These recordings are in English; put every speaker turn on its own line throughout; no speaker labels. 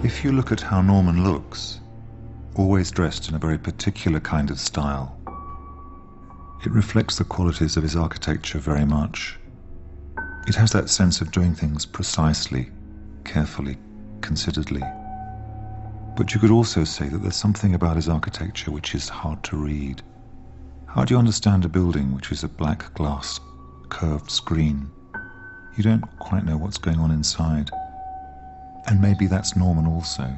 If you look at how Norman looks, always dressed in a very particular kind of style, it reflects the qualities of his architecture very much. It has that sense of doing things precisely, carefully, consideredly. But you could also say that there's something about his architecture which is hard to read. How do you understand a building which is a black glass, curved screen? You don't quite know what's going on inside. And maybe that's Norman also.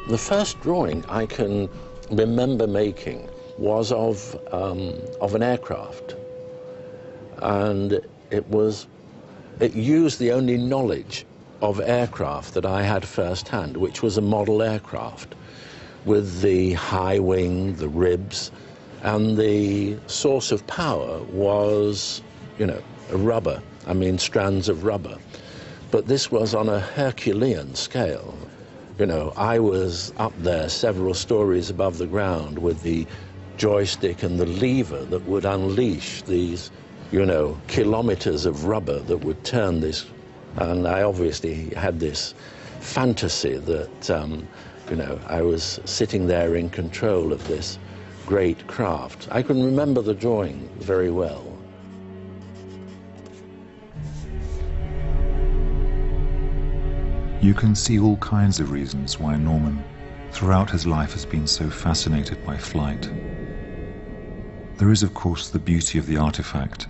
The first drawing I can remember making was of an aircraft, and it used the only knowledge of aircraft that I had firsthand, which was a model aircraft with the high wing, the ribs, and the source of power was, rubber, strands of rubber. But this was on a Herculean scale. I was up there several stories above the ground with the joystick and the lever that would unleash these, kilometers of rubber that would turn this. And I obviously had this fantasy that, I was sitting there in control of this great craft. I can remember the drawing very well.
You can see all kinds of reasons why Norman, throughout his life, has been so fascinated by flight. There is, of course, the beauty of the artifact,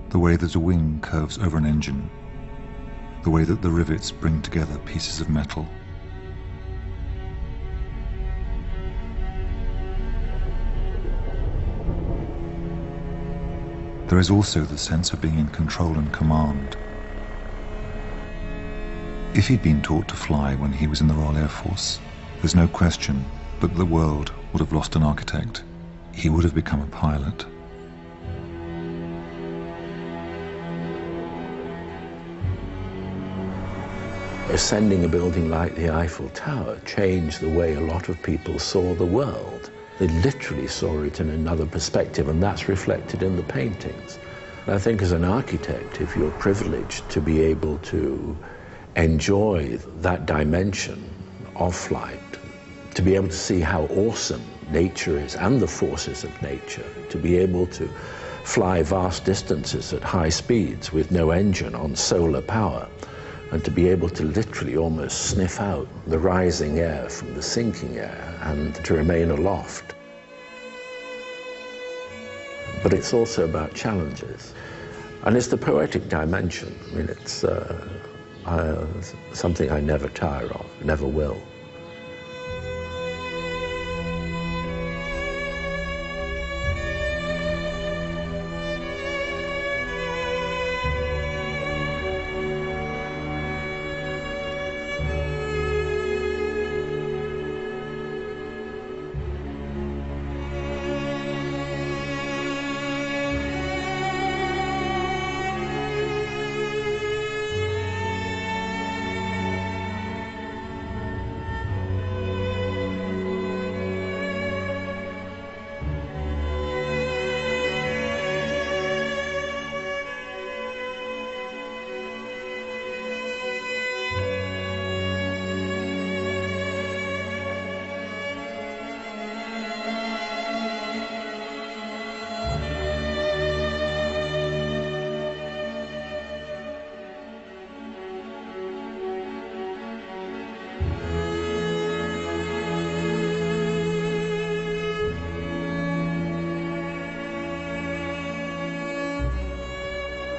the way that a wing curves over an engine, the way that the rivets bring together pieces of metal. There is also the sense of being in control and command. If he'd been taught to fly when he was in the Royal Air Force, there's no question but the world would have lost an architect. He would have become a pilot.
Ascending a building like the Eiffel Tower changed the way a lot of people saw the world. They literally saw it in another perspective, and that's reflected in the paintings. And I think as an architect, if you're privileged to be able to enjoy that dimension of flight, to be able to see how awesome nature is and the forces of nature, to be able to fly vast distances at high speeds with no engine on solar power, and to be able to literally almost sniff out the rising air from the sinking air and to remain aloft. But it's also about challenges. And it's the poetic dimension. It's something I never tire of, never will.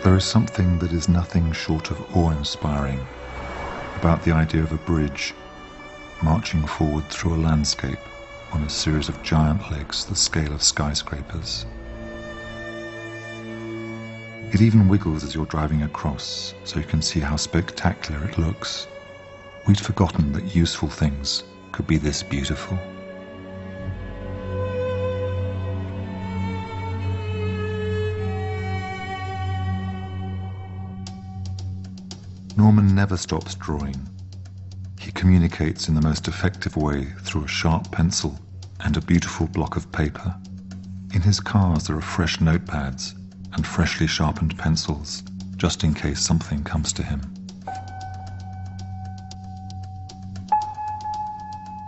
There is something that is nothing short of awe-inspiring about the idea of a bridge marching forward through a landscape on a series of giant legs the scale of skyscrapers. It even wiggles as you're driving across, so you can see how spectacular it looks. We'd forgotten that useful things could be this beautiful. Norman never stops drawing. He communicates in the most effective way through a sharp pencil and a beautiful block of paper. In his cars there are fresh notepads and freshly sharpened pencils, just in case something comes to him.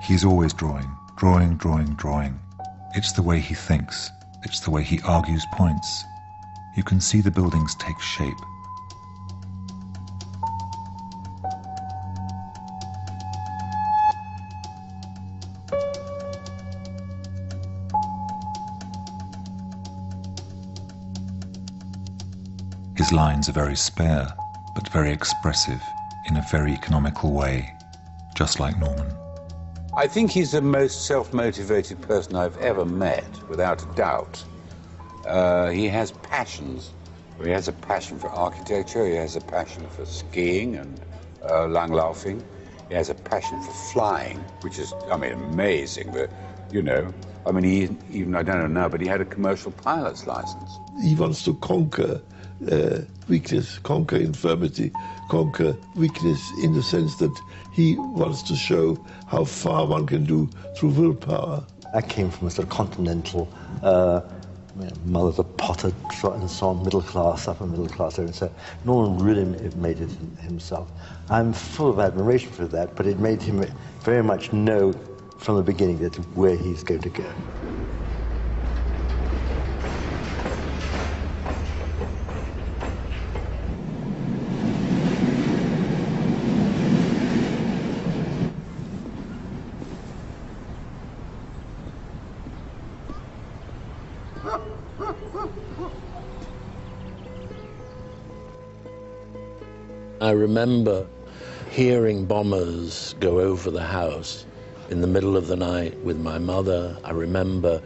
He's always drawing, drawing, drawing, drawing. It's the way he thinks. It's the way he argues points. You can see the buildings take shape. His lines are very spare, but very expressive in a very economical way, just like Norman.
I think he's the most self-motivated person I've ever met, without a doubt. He has passions. He has a passion for architecture, he has a passion for skiing and langlaufen. He has a passion for flying, which is, I mean, amazing, but, you know, I mean, even, I don't know now, but he had a commercial pilot's license.
He wants to conquer weakness, conquer infirmity, conquer weakness in the sense that he wants to show how far one can do through willpower.
I came from a sort of continental, mother's a potter and so on, middle class, upper middle class there, and so Norman really made it himself. I'm full of admiration for that, but it made him very much know from the beginning that where he's going to go.
I remember hearing bombers go over the house in the middle of the night with my mother. I remember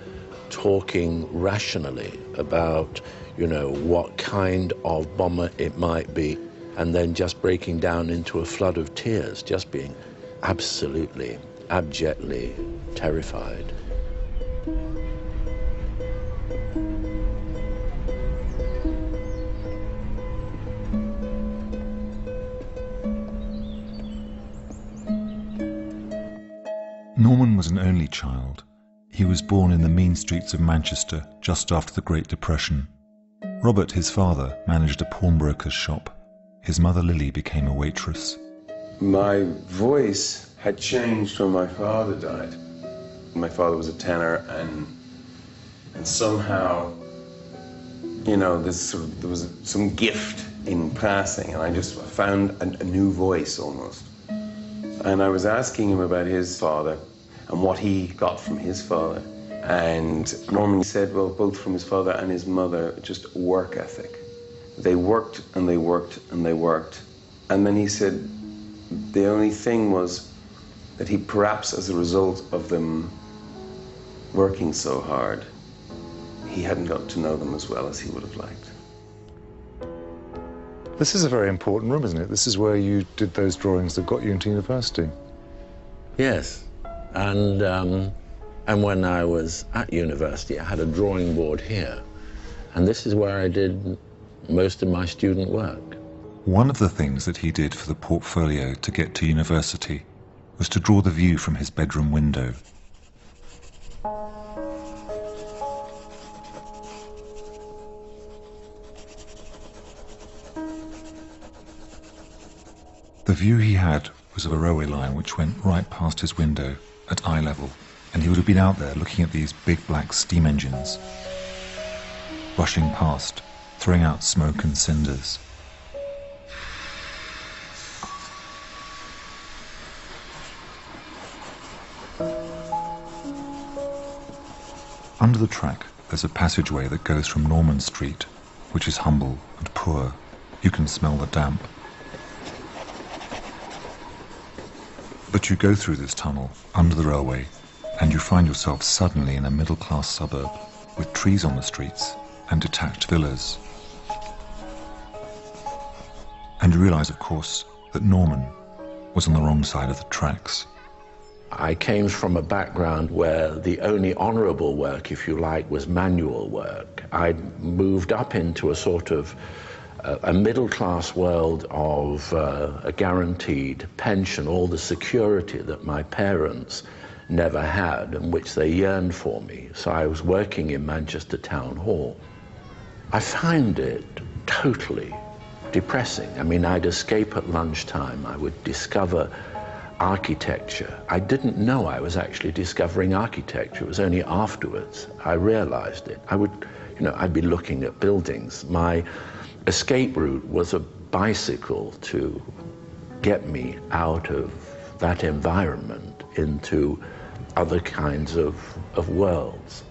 talking rationally about, you know, what kind of bomber it might be, and then just breaking down into a flood of tears, just being absolutely, abjectly terrified.
Norman was an only child. He was born in the mean streets of Manchester just after the Great Depression. Robert, his father, managed a pawnbroker's shop. His mother Lily became a waitress.
My voice had changed when my father died. My father was a tenor, and somehow, you know, there was some gift in passing, and I just found a new voice almost. And I was asking him about his father and what he got from his father. And Norman said, well, both from his father and his mother, just work ethic. They worked and they worked and they worked. And then he said the only thing was that he, perhaps as a result of them working so hard, he hadn't got to know them as well as he would have liked.
This is a very important room, isn't it? This is where you did those drawings that got you into university.
Yes, and when I was at university, I had a drawing board here, and this is where I did most of my student work.
One of the things that he did for the portfolio to get to university was to draw the view from his bedroom window. The view he had was of a railway line which went right past his window at eye level, and he would have been out there looking at these big black steam engines rushing past, throwing out smoke and cinders. Under the track, there's a passageway that goes from Norman Street, which is humble and poor. You can smell the damp. But you go through this tunnel, under the railway, and you find yourself suddenly in a middle-class suburb, with trees on the streets and detached villas. And you realise, of course, that Norman was on the wrong side of the tracks.
I came from a background where the only honourable work, if you like, was manual work. I'd moved up into a sort of a middle-class world of a guaranteed pension, all the security that my parents never had and which they yearned for me. So I was working in Manchester Town Hall. I found it totally depressing. I mean, I'd escape at lunchtime. I would discover architecture. I didn't know I was actually discovering architecture. It was only afterwards I realized it. I'd be looking at buildings. My escape route was a bicycle to get me out of that environment into other kinds of worlds.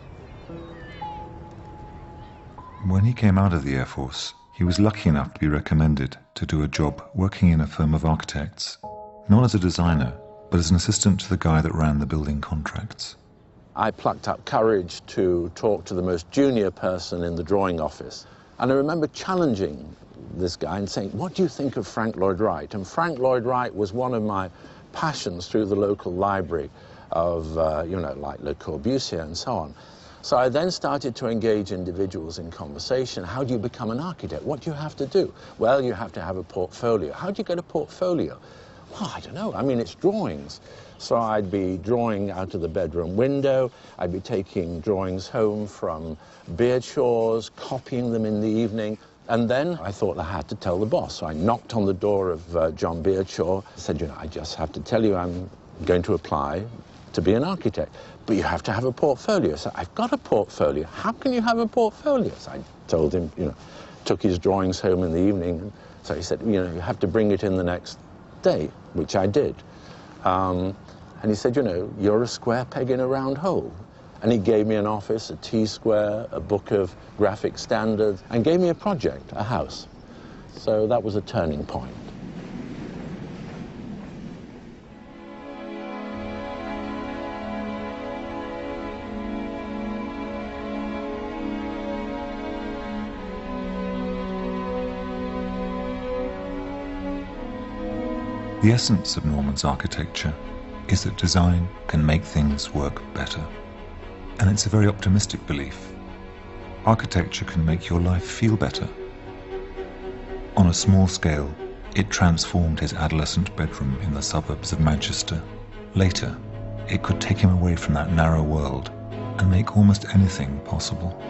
When he came out of the Air Force, he was lucky enough to be recommended to do a job working in a firm of architects, not as a designer, but as an assistant to the guy that ran the building contracts.
I plucked up courage to talk to the most junior person in the drawing office. And I remember challenging this guy and saying, what do you think of Frank Lloyd Wright? And Frank Lloyd Wright was one of my passions through the local library of, like Le Corbusier and so on. So I then started to engage individuals in conversation. How do you become an architect? What do you have to do? Well, you have to have a portfolio. How do you get a portfolio? Well, I don't know. I mean, it's drawings. So I'd be drawing out of the bedroom window. I'd be taking drawings home from Beardshaws, copying them in the evening. And then I thought I had to tell the boss. So I knocked on the door of John Beardshaw. I said, I just have to tell you I'm going to apply to be an architect. But you have to have a portfolio. So I've got a portfolio. How can you have a portfolio? So I told him, took his drawings home in the evening. So he said, you have to bring it in the next day, which I did. And he said, you're a square peg in a round hole. And he gave me an office, a T-square, a book of graphic standards, and gave me a project, a house. So that was a turning point.
The essence of Norman's architecture is that design can make things work better. And it's a very optimistic belief. Architecture can make your life feel better. On a small scale, it transformed his adolescent bedroom in the suburbs of Manchester. Later, it could take him away from that narrow world and make almost anything possible.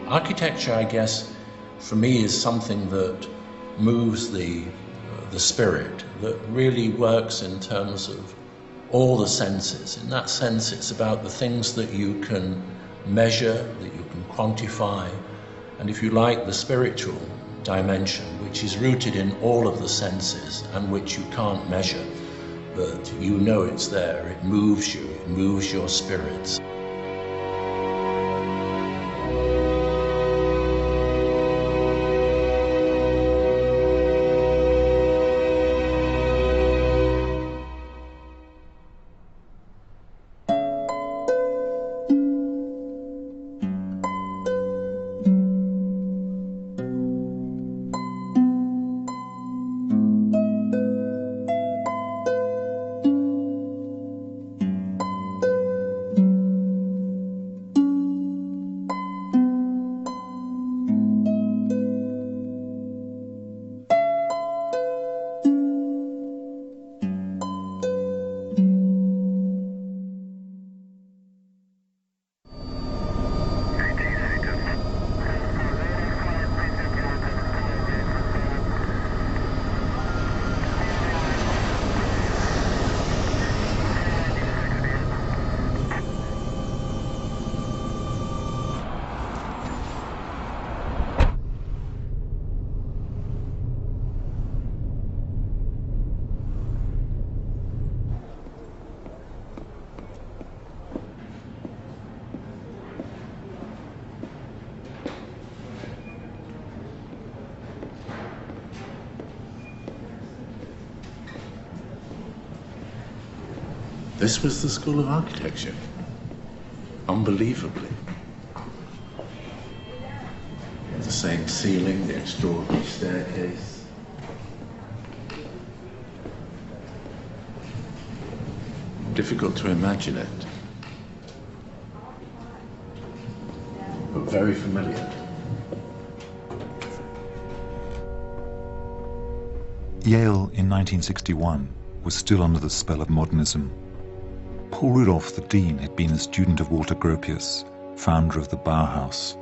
Architecture, I guess, for me is something that moves the spirit, that really works in terms of all the senses. In that sense, it's about the things that you can measure, that you can quantify, and if you like, the spiritual dimension, which is rooted in all of the senses and which you can't measure, but you know it's there, it moves you, it moves your spirits. This was the School of Architecture. Unbelievably. The same ceiling, the extraordinary staircase. Difficult to imagine it, but very familiar.
Yale in 1961 was still under the spell of modernism. Paul Rudolph, the dean, had been a student of Walter Gropius, founder of the Bauhaus,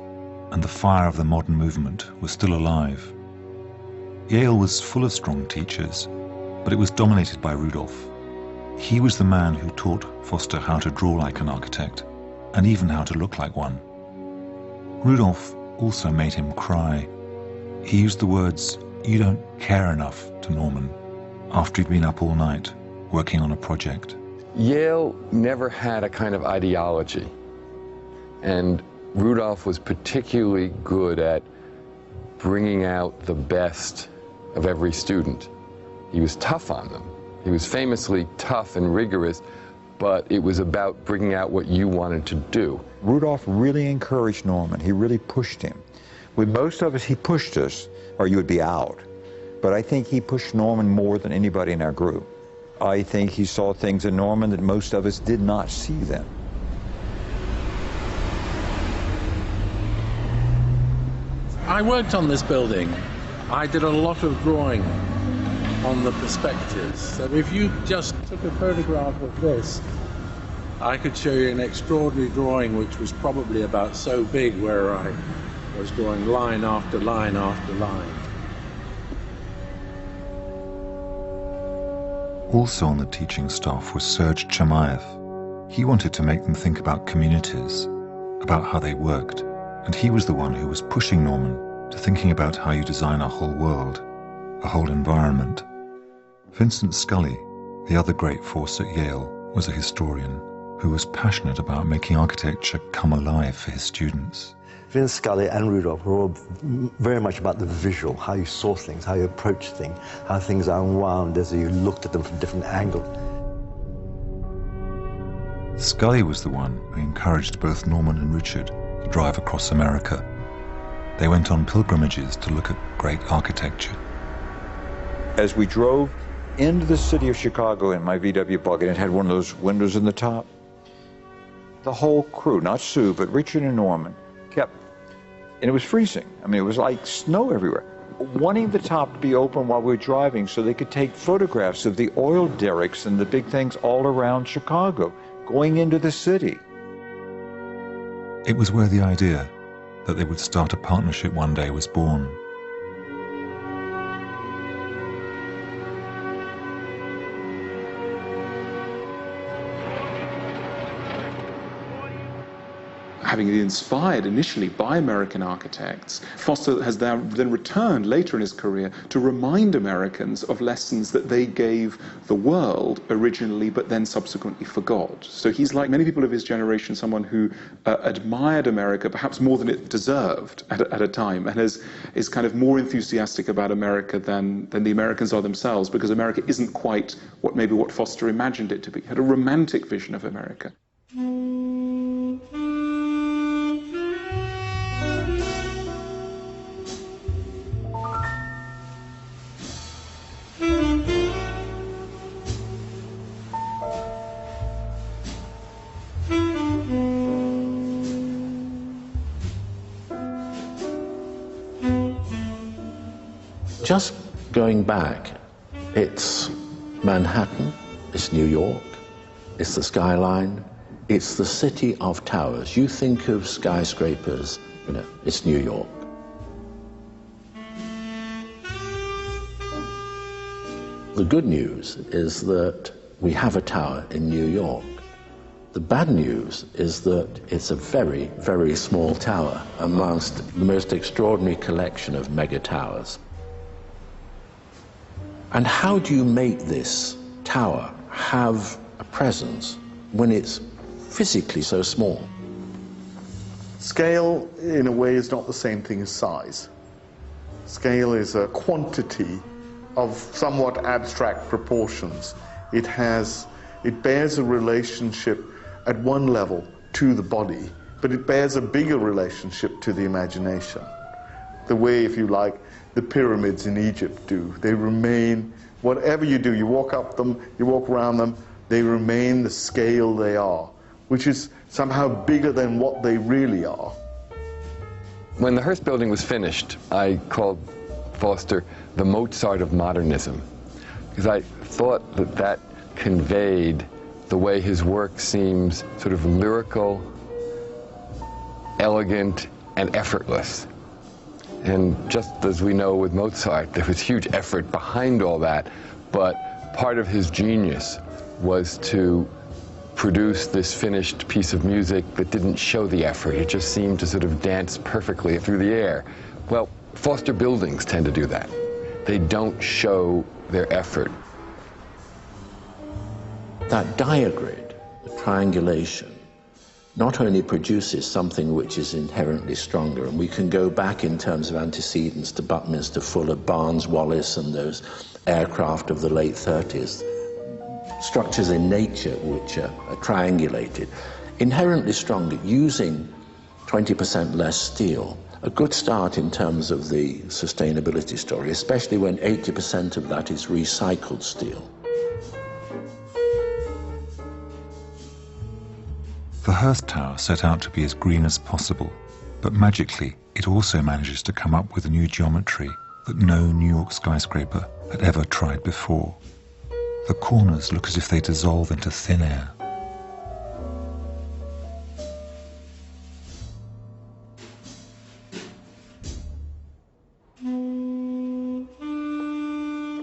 and the fire of the modern movement was still alive. Yale was full of strong teachers, but it was dominated by Rudolph. He was the man who taught Foster how to draw like an architect, and even how to look like one. Rudolph also made him cry. He used the words, "You don't care enough," to Norman, after he'd been up all night, working on a project.
Yale never had a kind of ideology, and Rudolph was particularly good at bringing out the best of every student. He was tough on them. He was famously tough and rigorous, but it was about bringing out what you wanted to do.
Rudolph really encouraged Norman. He really pushed him. With most of us, he pushed us, or you would be out. But I think he pushed Norman more than anybody in our group. I think he saw things in Norman that most of us did not see then.
I worked on this building. I did a lot of drawing on the perspectives. So if you just took a photograph of this, I could show you an extraordinary drawing which was probably about so big, where I was drawing line after line after line.
Also on the teaching staff was Serge Chamaev. He wanted to make them think about communities, about how they worked, and he was the one who was pushing Norman to thinking about how you design a whole world, a whole environment. Vincent Scully, the other great force at Yale, was a historian who was passionate about making architecture come alive for his students.
Vince Scully and Rudolph were all very much about the visual, how you saw things, how you approached things, how things are unwound as you looked at them from different angles.
Scully was the one who encouraged both Norman and Richard to drive across America. They went on pilgrimages to look at great architecture.
As we drove into the city of Chicago in my VW bug, and it had one of those windows in the top, the whole crew, not Sue, but Richard and Norman, kept, and it was freezing. I mean, it was like snow everywhere, wanting the top to be open while we were driving so they could take photographs of the oil derricks and the big things all around Chicago, going into the city.
It was where the idea that they would start a partnership one day was born.
Having been inspired initially by American architects, Foster has then returned later in his career to remind Americans of lessons that they gave the world originally, but then subsequently forgot. So he's, like many people of his generation, someone who admired America perhaps more than it deserved at a time, and is kind of more enthusiastic about America than the Americans are themselves, because America isn't quite what Foster imagined it to be. He had a romantic vision of America.
Just going back, it's Manhattan, it's New York, it's the skyline, it's the city of towers. You think of skyscrapers, it's New York. The good news is that we have a tower in New York. The bad news is that it's a very, very small tower amongst the most extraordinary collection of mega towers. And how do you make this tower have a presence when it's physically so small?
Scale, in a way, is not the same thing as size. Scale is a quantity of somewhat abstract proportions. It has It bears a relationship at one level to the body, but it bears a bigger relationship to the imagination. The way, if you like, the pyramids in Egypt do. They remain, whatever you do, you walk up them, you walk around them, they remain the scale they are, which is somehow bigger than what they really are.
When the Hearst building was finished, I called Foster the Mozart of modernism, because I thought that that conveyed the way his work seems sort of lyrical, elegant, and effortless. And just as we know with Mozart, there was huge effort behind all that, but part of his genius was to produce this finished piece of music that didn't show the effort. It just seemed to sort of dance perfectly through the air. Well, Foster buildings tend to do that. They don't show their effort.
That diagrid, the triangulation, not only produces something which is inherently stronger, and we can go back in terms of antecedents to Buckminster Fuller, Barnes, Wallis, and those aircraft of the late 30s, structures in nature which are triangulated, inherently stronger, using 20% less steel. A good start in terms of the sustainability story, especially when 80% of that is recycled steel.
The Hearst Tower set out to be as green as possible, but magically it also manages to come up with a new geometry that no New York skyscraper had ever tried before. The corners look as if they dissolve into thin air.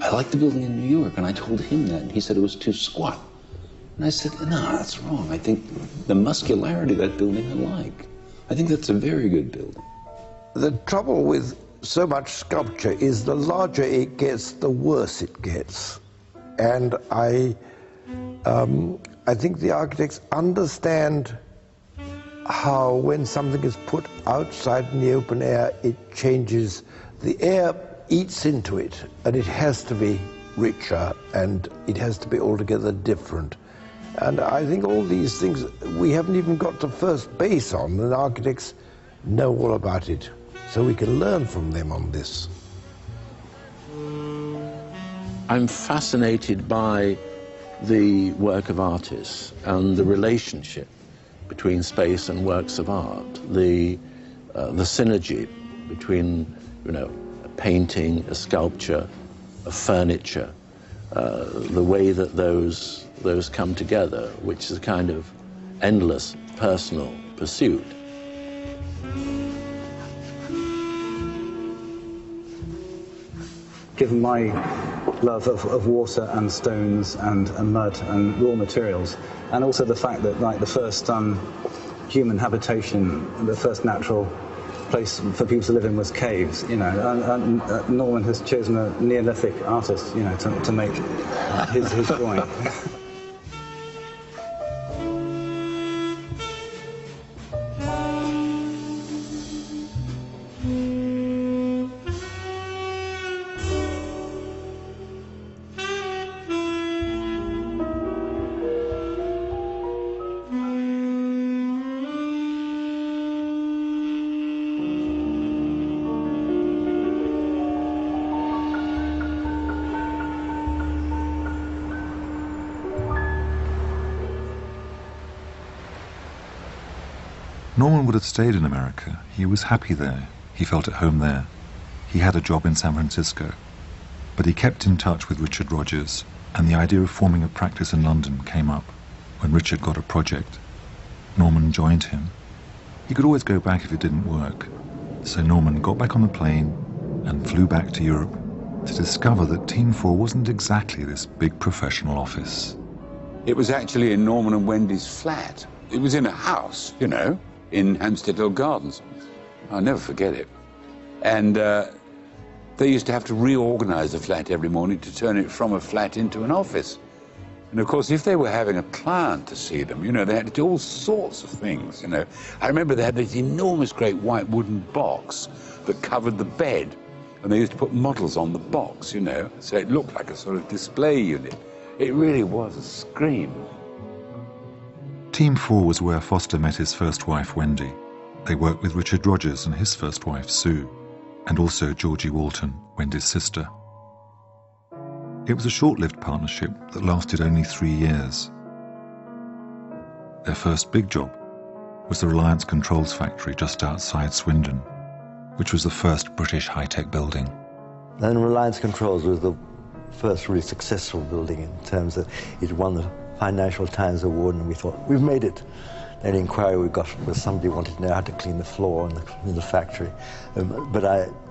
I liked the building in New York, and I told him that, and he said it was too squat. And I said, no, that's wrong. I think the muscularity of that building I like. I think that's a very good building.
The trouble with so much sculpture is the larger it gets, the worse it gets. And I think the architects understand how when something is put outside in the open air, it changes. The air eats into it, and it has to be richer, and it has to be altogether different. And I think all these things, we haven't even got to first base on, and architects know all about it. So we can learn from them on this.
I'm fascinated by the work of artists and the relationship between space and works of art, the synergy between, you know, a painting, a sculpture, a furniture, the way that those come together, which is a kind of endless personal pursuit.
Given my love of water and stones and mud and raw materials, and also the fact that, like, the first human habitation, the first natural place for people to live in was caves, you know, and Norman has chosen a Neolithic artist, you know, to make his drawing.
Norman would have stayed in America. He was happy there. He felt at home there. He had a job in San Francisco. But he kept in touch with Richard Rogers, and the idea of forming a practice in London came up when Richard got a project. Norman joined him. He could always go back if it didn't work. So Norman got back on the plane and flew back to Europe to discover that Team 4 wasn't exactly this big professional office.
It was actually in Norman and Wendy's flat. It was in a house, you know, in Hampstead Hill Gardens. I'll never forget it. And they used to have to reorganize the flat every morning to turn it from a flat into an office. And of course, if they were having a client to see them, you know, they had to do all sorts of things, you know. I remember they had this enormous great white wooden box that covered the bed. And they used to put models on the box, you know, so it looked like a sort of display unit.
It really was a scream.
Team 4 was where Foster met his first wife, Wendy. They worked with Richard Rogers and his first wife, Sue, and also Georgie Walton, Wendy's sister. It was a short-lived partnership that lasted only 3 years. Their first big job was the Reliance Controls factory just outside Swindon, which was the first British high-tech building.
And Reliance Controls was the first really successful building in terms of it won the Financial Times Award, and we thought, we've made it. The only inquiry we got was somebody wanted to know how to clean the floor in the factory.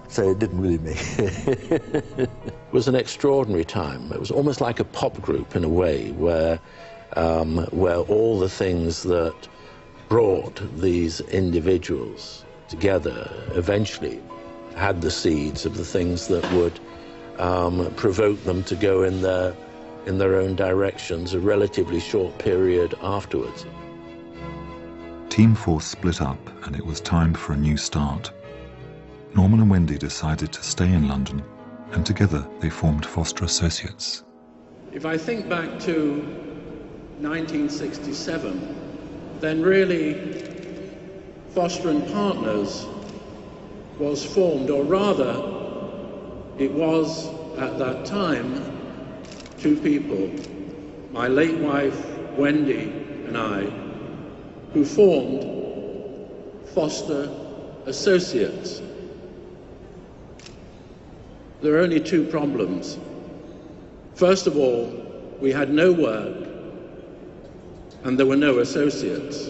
So it didn't really make it.
It was an extraordinary time. It was almost like a pop group in a way, where all the things that brought these individuals together eventually had the seeds of the things that would provoke them to go in their own directions a relatively short period afterwards.
Team 4 split up and it was time for a new start. Norman and Wendy decided to stay in London, and together they formed Foster Associates.
If I think back to 1967, then really Foster and Partners was formed, or rather it was at that time 2 people, my late wife Wendy and I, who formed Foster Associates. There are only 2 problems. First of all, we had no work and there were no associates.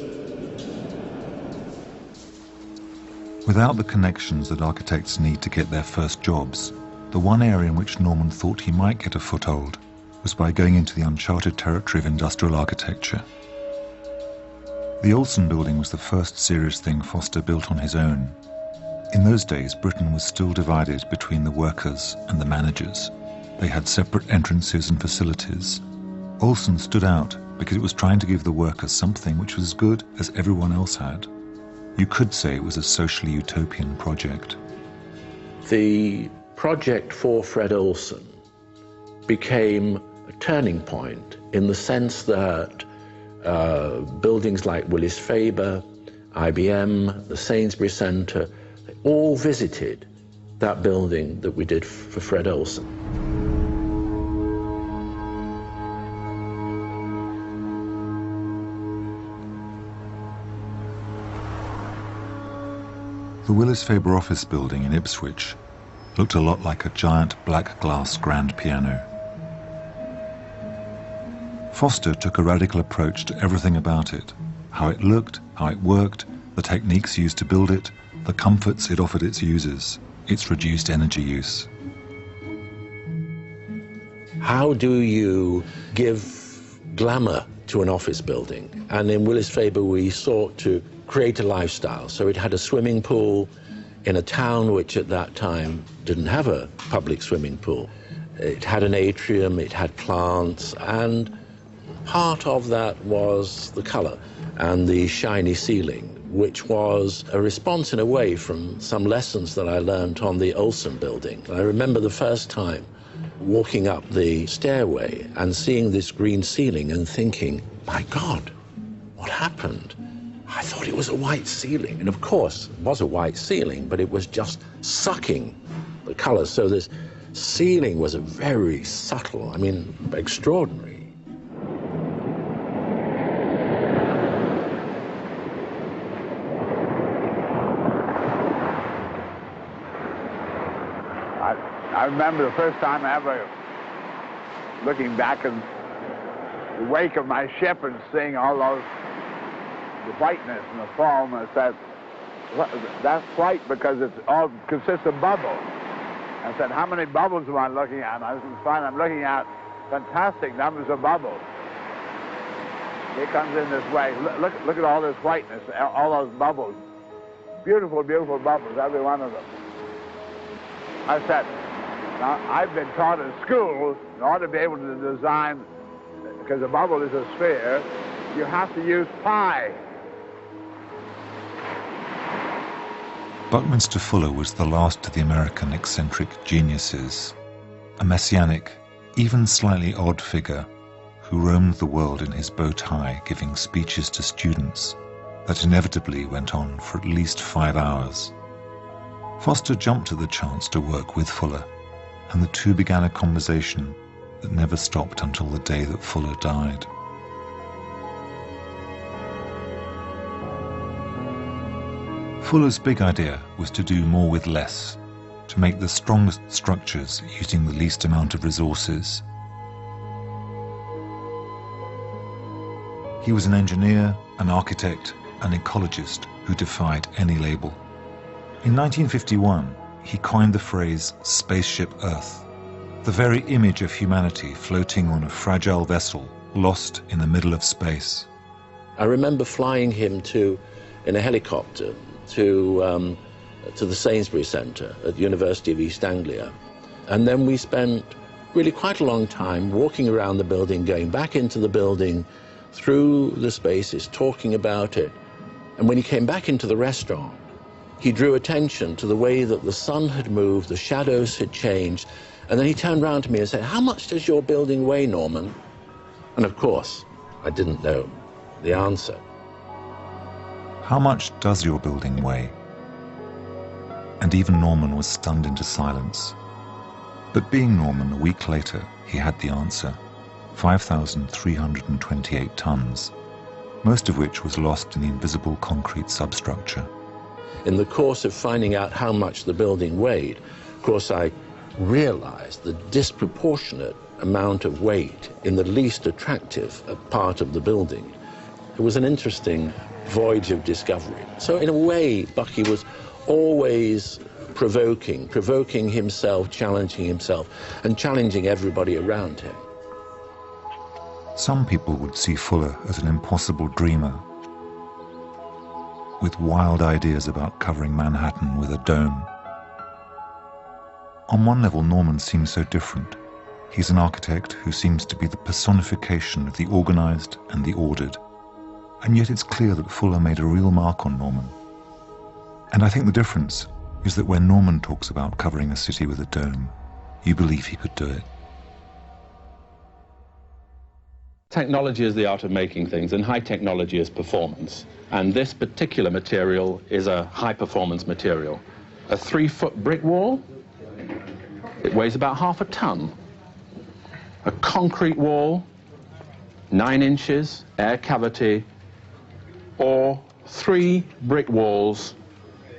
Without the connections that architects need to get their first jobs, the one area in which Norman thought he might get a foothold was by going into the uncharted territory of industrial architecture. The Olsen building was the first serious thing Foster built on his own. In those days, Britain was still divided between the workers and the managers. They had separate entrances and facilities. Olsen stood out because it was trying to give the workers something which was as good as everyone else had. You could say it was a socially utopian project.
The project for Fred Olsen became a turning point in the sense that buildings like Willis Faber, IBM, the Sainsbury Centre, they all visited that building that we did for Fred Olsen.
The Willis Faber office building in Ipswich looked a lot like a giant black glass grand piano. Foster took a radical approach to everything about it: how it looked, how it worked, the techniques used to build it, the comforts it offered its users, its reduced energy use.
How do you give glamour to an office building? And in Willis Faber we sought to create a lifestyle. So it had a swimming pool in a town which at that time didn't have a public swimming pool. It had an atrium, it had plants, and part of that was the colour and the shiny ceiling, which was a response in a way from some lessons that I learned on the Olsen building. I remember the first time walking up the stairway and seeing this green ceiling and thinking, my God, what happened? I thought it was a white ceiling, and of course it was a white ceiling, but it was just sucking the colours. So this ceiling was a very subtle, I mean, extraordinary.
I remember the first time ever looking back in the wake of my ship and seeing all those, the whiteness and the foam. I said, that's white because it all consists of bubbles. I said, how many bubbles am I looking at? And I find I'm looking at fantastic numbers of bubbles. It comes in this way. Look at all this whiteness, all those bubbles. Beautiful, beautiful bubbles, every one of them. I said, now, I've been taught in school, in order to be able to design, because a bubble is a sphere, you have to use pi.
Buckminster Fuller was the last of the American eccentric geniuses, a messianic, even slightly odd figure who roamed the world in his bow tie giving speeches to students that inevitably went on for at least 5 hours. Foster jumped at the chance to work with Fuller, and the two began a conversation that never stopped until the day that Fuller died. Fuller's big idea was to do more with less, to make the strongest structures using the least amount of resources. He was an engineer, an architect, an ecologist who defied any label. In 1951, he coined the phrase "spaceship Earth," the very image of humanity floating on a fragile vessel lost in the middle of space.
I remember flying him in a helicopter to the Sainsbury Centre at the University of East Anglia. And then we spent really quite a long time walking around the building, going back into the building, through the spaces, talking about it. And when he came back into the restaurant, he drew attention to the way that the sun had moved, the shadows had changed, and then he turned around to me and said, "How much does your building weigh, Norman?" And of course, I didn't know the answer.
How much does your building weigh? And even Norman was stunned into silence. But being Norman, a week later, he had the answer: 5,328 tons, most of which was lost in the invisible concrete substructure.
In the course of finding out how much the building weighed, of course, I realized the disproportionate amount of weight in the least attractive part of the building. It was an interesting voyage of discovery. So in a way, Bucky was always provoking himself, challenging himself, and challenging everybody around him.
Some people would see Fuller as an impossible dreamer, with wild ideas about covering Manhattan with a dome. On one level, Norman seems so different. He's an architect who seems to be the personification of the organized and the ordered. And yet it's clear that Fuller made a real mark on Norman. And I think the difference is that when Norman talks about covering a city with a dome, you believe he could do it.
Technology is the art of making things, and high technology is performance. And this particular material is a high-performance material. A 3-foot brick wall, it weighs about half a ton. A concrete wall, 9 inches, air cavity, or 3 brick walls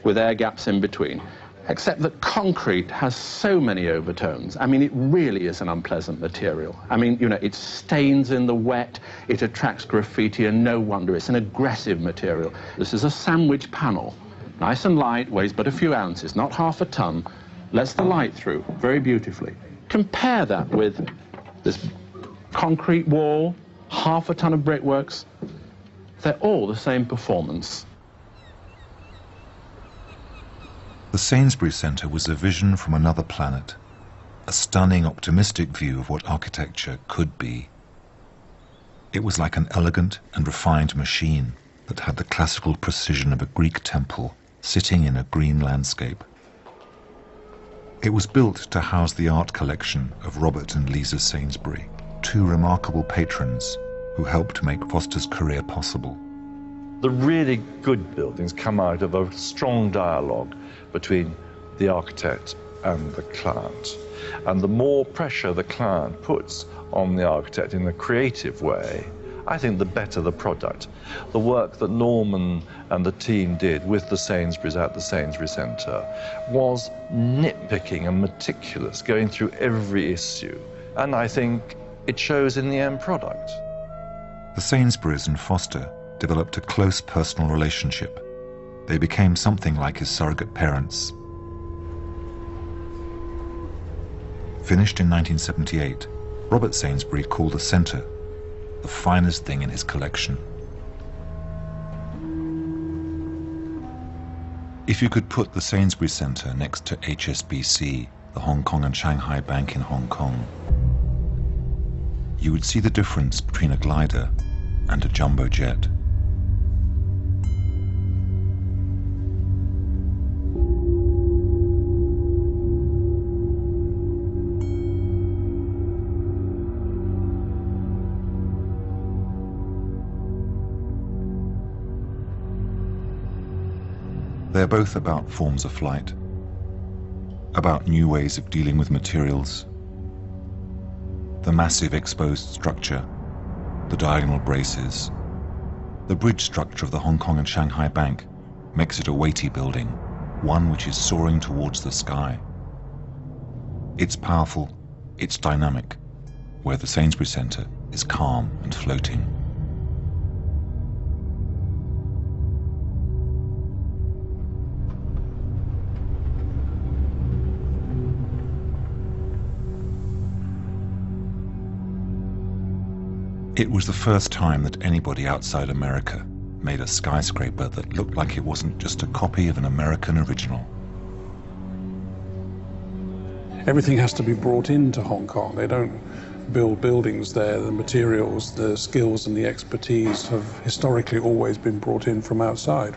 with air gaps in between. Except that concrete has so many overtones. I mean, it really is an unpleasant material. I mean, you know, it stains in the wet, it attracts graffiti, and no wonder, it's an aggressive material. This is a sandwich panel, nice and light, weighs but a few ounces, not half a ton, lets the light through very beautifully. Compare that with this concrete wall, half a ton of brickworks. They're all the same performance.
The Sainsbury Centre was a vision from another planet, a stunning, optimistic view of what architecture could be. It was like an elegant and refined machine that had the classical precision of a Greek temple sitting in a green landscape. It was built to house the art collection of Robert and Lisa Sainsbury, two remarkable patrons who helped make Foster's career possible.
The really good buildings come out of a strong dialogue between the architect and the client. And the more pressure the client puts on the architect in a creative way, I think the better the product. The work that Norman and the team did with the Sainsburys at the Sainsbury Centre was nitpicking and meticulous, going through every issue. And I think it shows in the end product.
The Sainsburys and Foster developed a close personal relationship. They became something like his surrogate parents. Finished in 1978, Robert Sainsbury called the Centre the finest thing in his collection. If you could put the Sainsbury Centre next to HSBC, the Hong Kong and Shanghai Bank in Hong Kong, you would see the difference between a glider and a jumbo jet. They're both about forms of flight, about new ways of dealing with materials. The massive exposed structure, the diagonal braces, the bridge structure of the Hong Kong and Shanghai Bank makes it a weighty building, one which is soaring towards the sky. It's powerful, it's dynamic, where the Sainsbury's Centre is calm and floating. It was the first time that anybody outside America made a skyscraper that looked like it wasn't just a copy of an American original.
Everything has to be brought into Hong Kong. They don't build buildings there. The materials, the skills and the expertise have historically always been brought in from outside.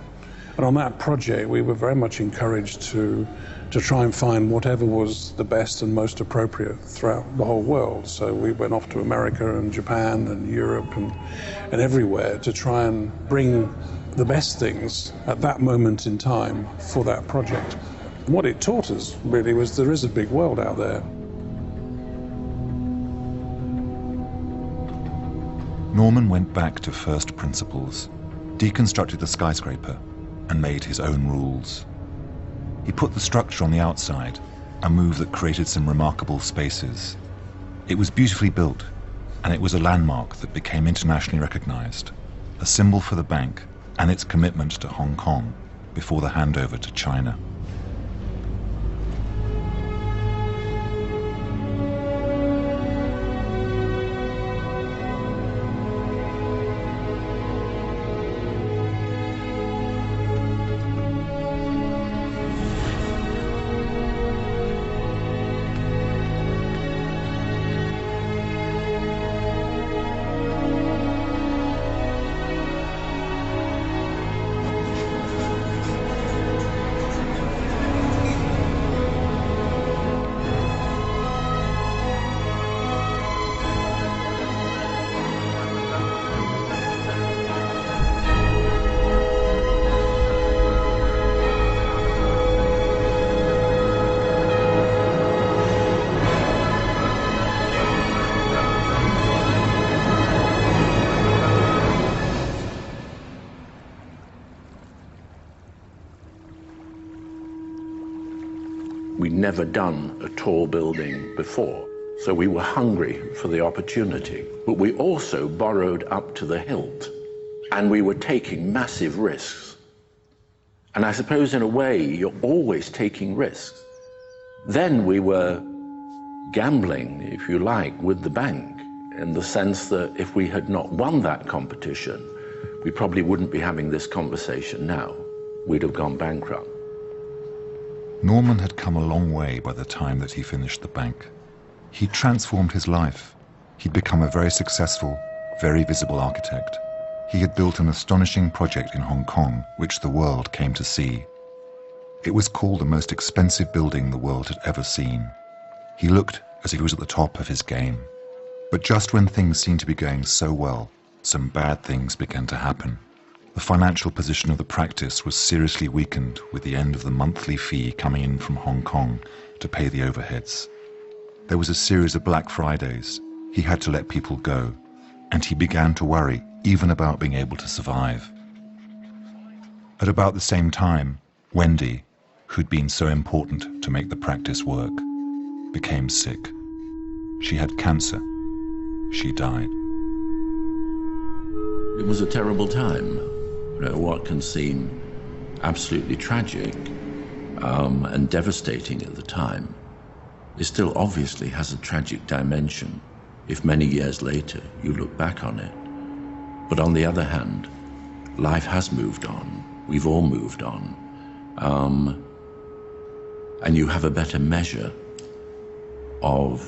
And on that project, we were very much encouraged to try and find whatever was the best and most appropriate throughout the whole world. So we went off to America and Japan and Europe and everywhere to try and bring the best things at that moment in time for that project. What it taught us really was there is a big world out there.
Norman went back to first principles, deconstructed the skyscraper, and made his own rules. He put the structure on the outside, a move that created some remarkable spaces. It was beautifully built, and it was a landmark that became internationally recognized, a symbol for the bank and its commitment to Hong Kong before the handover to China.
We'd never done a tall building before, so we were hungry for the opportunity. But we also borrowed up to the hilt, and we were taking massive risks. And I suppose in a way, you're always taking risks. Then we were gambling, if you like, with the bank, in the sense that if we had not won that competition, we probably wouldn't be having this conversation now. We'd have gone bankrupt.
Norman had come a long way by the time that he finished the bank. He'd transformed his life. He'd become a very successful, very visible architect. He had built an astonishing project in Hong Kong, which the world came to see. It was called the most expensive building the world had ever seen. He looked as if he was at the top of his game. But just when things seemed to be going so well, some bad things began to happen. The financial position of the practice was seriously weakened with the end of the monthly fee coming in from Hong Kong to pay the overheads. There was a series of Black Fridays. He had to let people go, and he began to worry even about being able to survive. At about the same time, Wendy, who'd been so important to make the practice work, became sick. She had cancer. She died.
It was a terrible time. What can seem absolutely tragic and devastating at the time, it still obviously has a tragic dimension if many years later you look back on it. But on the other hand, life has moved on. We've all moved on. And you have a better measure of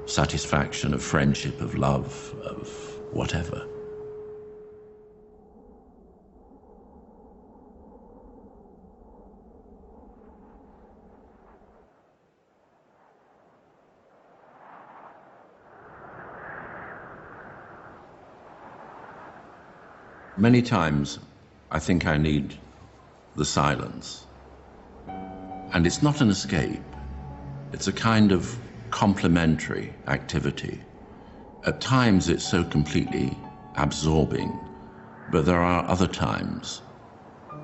satisfaction, of friendship, of love, of whatever. Many times, I think I need the silence. And it's not an escape. It's a kind of complementary activity. At times it's so completely absorbing, but there are other times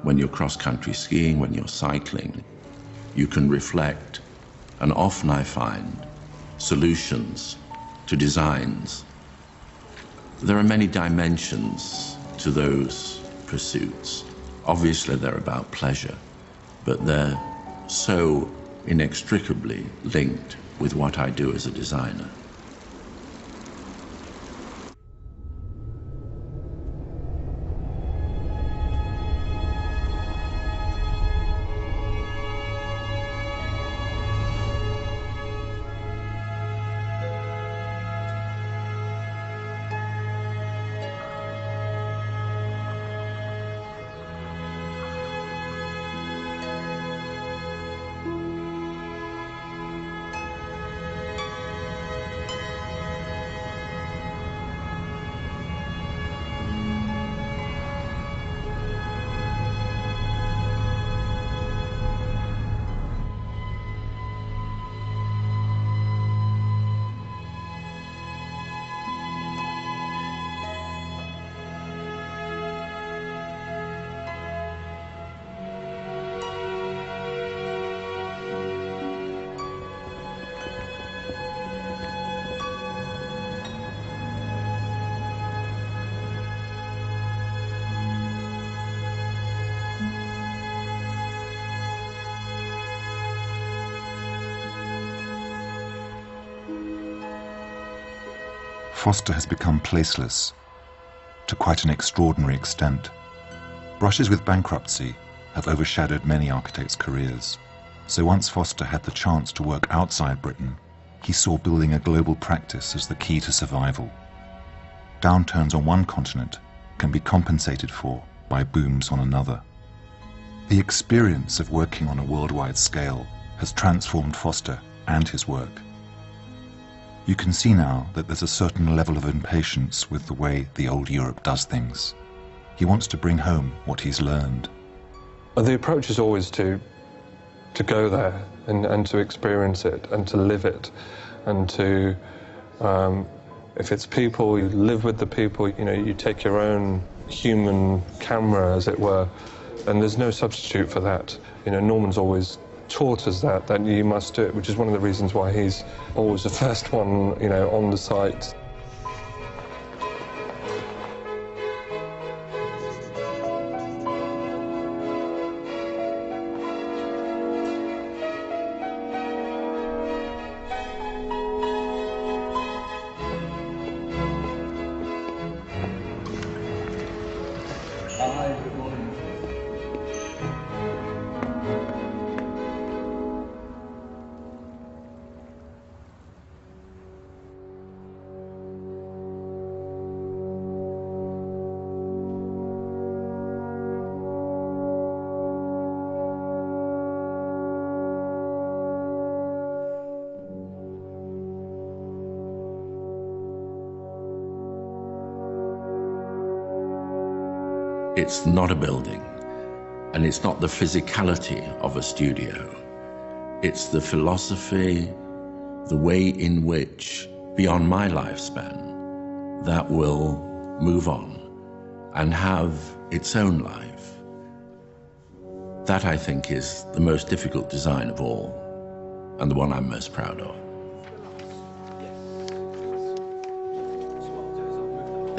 when you're cross-country skiing, when you're cycling, you can reflect, and often I find solutions to designs. There are many dimensions to those pursuits. Obviously they're about pleasure, but they're so inextricably linked with what I do as a designer.
Foster has become placeless to quite an extraordinary extent. Brushes with bankruptcy have overshadowed many architects' careers. So once Foster had the chance to work outside Britain, he saw building a global practice as the key to survival. Downturns on one continent can be compensated for by booms on another. The experience of working on a worldwide scale has transformed Foster and his work. You can see now that there's a certain level of impatience with the way the old Europe does things. He wants to bring home what he's learned.
The approach is always to go there and to experience it and to live it, and to, if it's people, you live with the people, you know, you take your own human camera, as it were, and there's no substitute for that. You know, Norman's always taught us that you must do it, which is one of the reasons why he's always the first one, you know, on the site.
It's not a building, and it's not the physicality of a studio. It's the philosophy, the way in which, beyond my lifespan, that will move on and have its own life. That, I think, is the most difficult design of all, and the one I'm most proud of.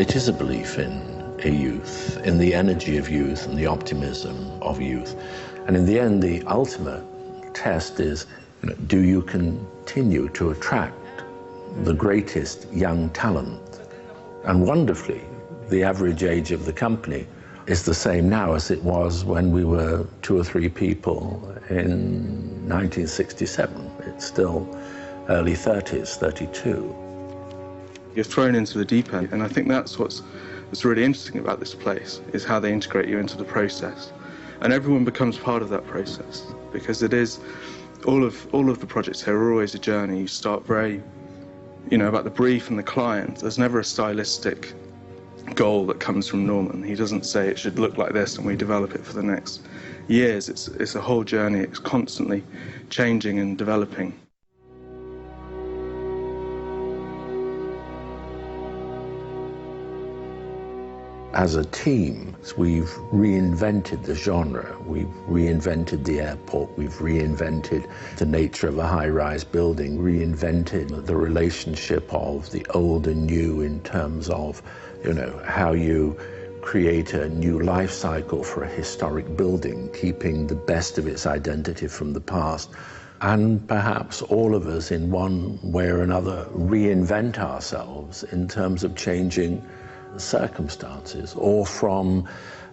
It is a belief in a youth, in the energy of youth and the optimism of youth. And in the end, the ultimate test is, you know, do you continue to attract the greatest young talent? And wonderfully, the average age of the company is the same now as it was when we were 2 or 3 people in 1967. It's still early 30s, 32.
You're thrown into the deep end, and I think that's what's really interesting about this place, is how they integrate you into the process. And everyone becomes part of that process, because it is, all of the projects here are always a journey. You start very, you know, about the brief and the client. There's never a stylistic goal that comes from Norman. He doesn't say it should look like this and we develop it for the next years. It's a whole journey. It's constantly changing and developing.
As a team, we've reinvented the genre, we've reinvented the airport, we've reinvented the nature of a high-rise building, reinvented the relationship of the old and new in terms of, you know, how you create a new life cycle for a historic building, keeping the best of its identity from the past. And perhaps all of us, in one way or another, reinvent ourselves in terms of changing circumstances, or from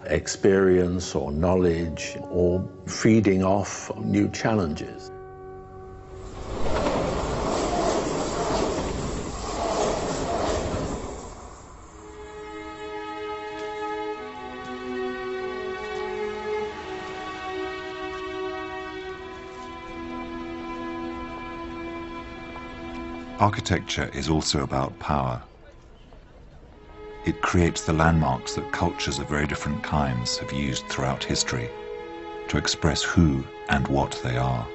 experience or knowledge, or feeding off new challenges.
Architecture is also about power. It creates the landmarks that cultures of very different kinds have used throughout history to express who and what they are.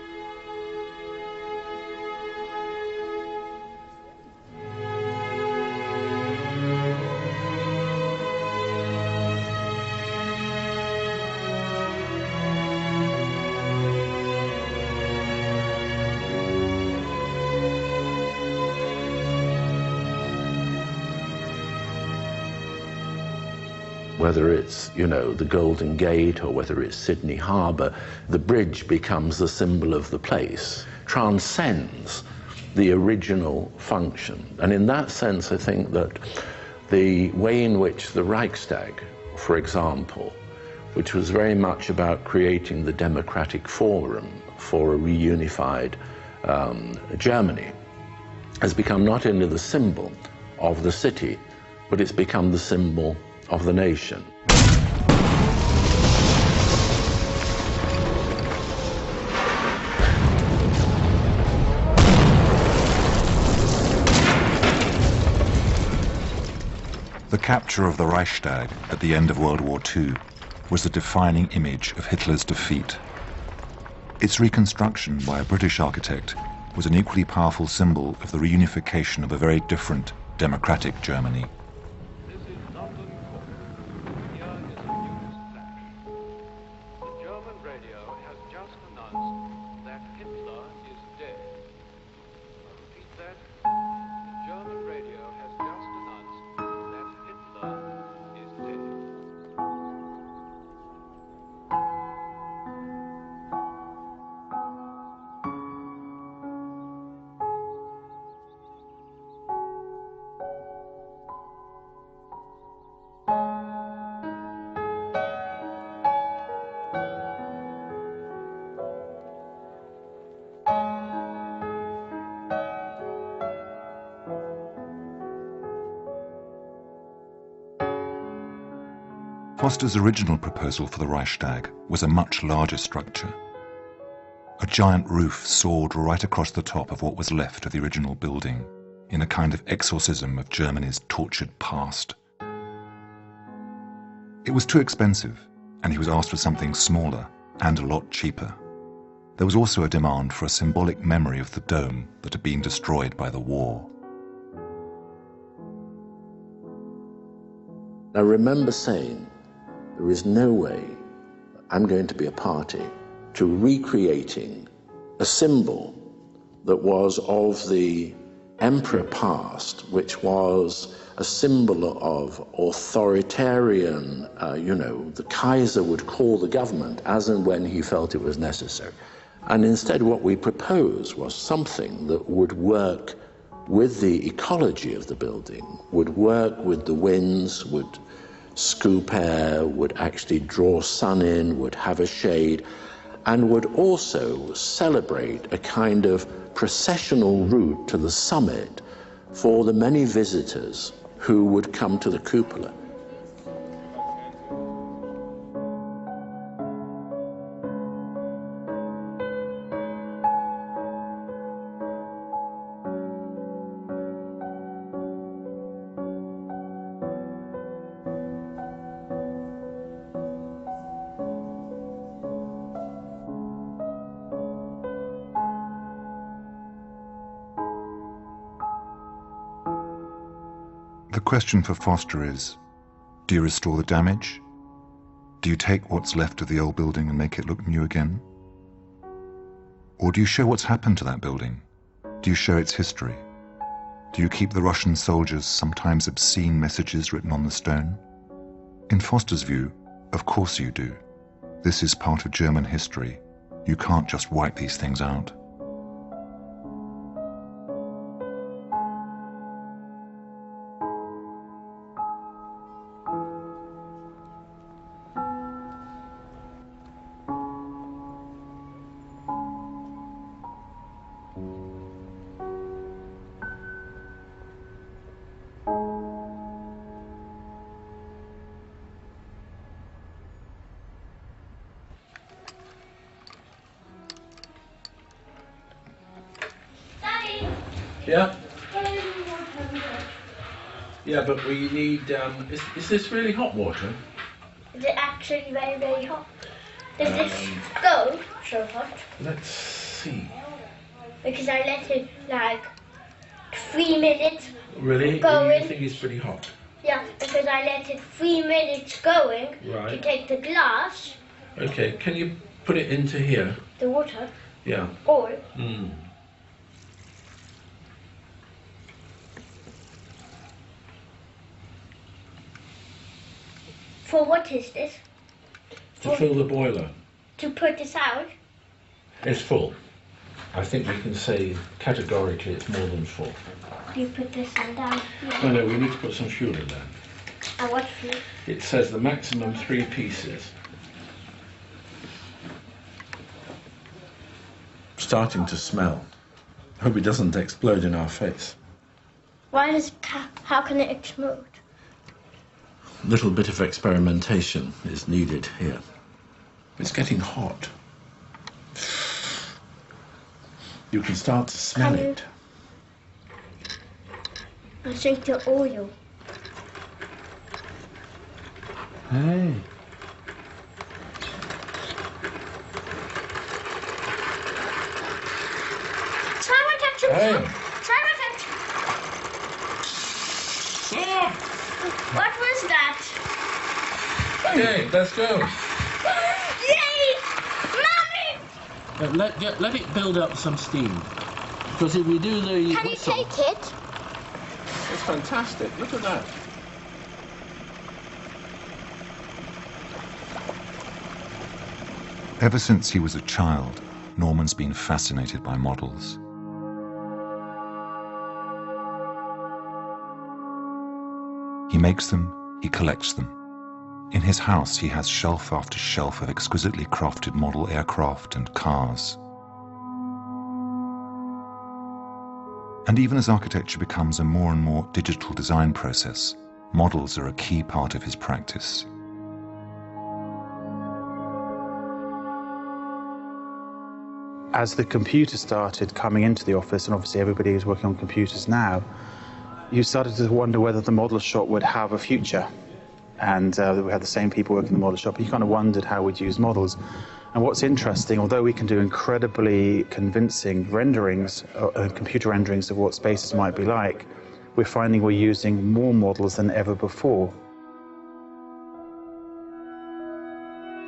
Whether it's, you know, the Golden Gate or whether it's Sydney Harbour, the bridge becomes the symbol of the place, transcends the original function. And in that sense, I think that the way in which the Reichstag, for example, which was very much about creating the democratic forum for a reunified Germany, has become not only the symbol of the city, but it's become the symbol of the nation.
The capture of the Reichstag at the end of World War II was the defining image of Hitler's defeat. Its reconstruction by a British architect was an equally powerful symbol of the reunification of a very different democratic Germany. Foster's original proposal for the Reichstag was a much larger structure. A giant roof soared right across the top of what was left of the original building, in a kind of exorcism of Germany's tortured past. It was too expensive, and he was asked for something smaller and a lot cheaper. There was also a demand for a symbolic memory of the dome that had been destroyed by the war.
I remember saying, there is no way I'm going to be a party to recreating a symbol that was of the emperor past, which was a symbol of authoritarian, the Kaiser would call the government as and when he felt it was necessary. And instead what we proposed was something that would work with the ecology of the building, would work with the winds, would scoop air, would actually draw sun in, would have a shade, and would also celebrate a kind of processional route to the summit for the many visitors who would come to the cupola.
The question for Foster is, do you restore the damage? Do you take what's left of the old building and make it look new again? Or do you show what's happened to that building? Do you show its history? Do you keep the Russian soldiers' sometimes obscene messages written on the stone? In Foster's view, of course you do. This is part of German history. You can't just wipe these things out.
Yeah? Yeah, but we need, is this really hot water?
Is it actually very, very hot? Does this go so hot?
Let's see.
Because I let it like 3 minutes
Really?
going.
You think it's pretty hot?
Yeah, because I let it 3 minutes going
Right.
to take the glass,
Okay, can you put it into here?
the water,
Yeah.
all.
Mm.
For what is this?
To fill the boiler.
To put this out?
It's full. I think we can say categorically it's more than full.
Do you put this one down?
No, we need to put some fuel in there.
And what fuel?
It says the maximum 3 pieces. Starting to smell. Hope it doesn't explode in our face.
Why does how can it explode?
Little bit of experimentation is needed here. It's getting hot. You can start to smell it.
I think the oil.
Hey.
Try my ketchup.
Hey.
Try my ketchup. What was that?
Okay, let's go.
Yay! Mommy!
Let it build up some steam. Because if we do the
Can you
whistle,
take it?
it's fantastic. Look at that.
Ever since he was a child, Norman's been fascinated by models. He makes them, he collects them. In his house, he has shelf after shelf of exquisitely crafted model aircraft and cars. And even as architecture becomes a more and more digital design process, models are a key part of his practice.
As the computer started coming into the office, and obviously everybody is working on computers now, you started to wonder whether the model shop would have a future. And we had the same people working in the model shop. You kind of wondered how we'd use models. And what's interesting, although we can do incredibly convincing renderings, computer renderings of what spaces might be like, we're finding we're using more models than ever before.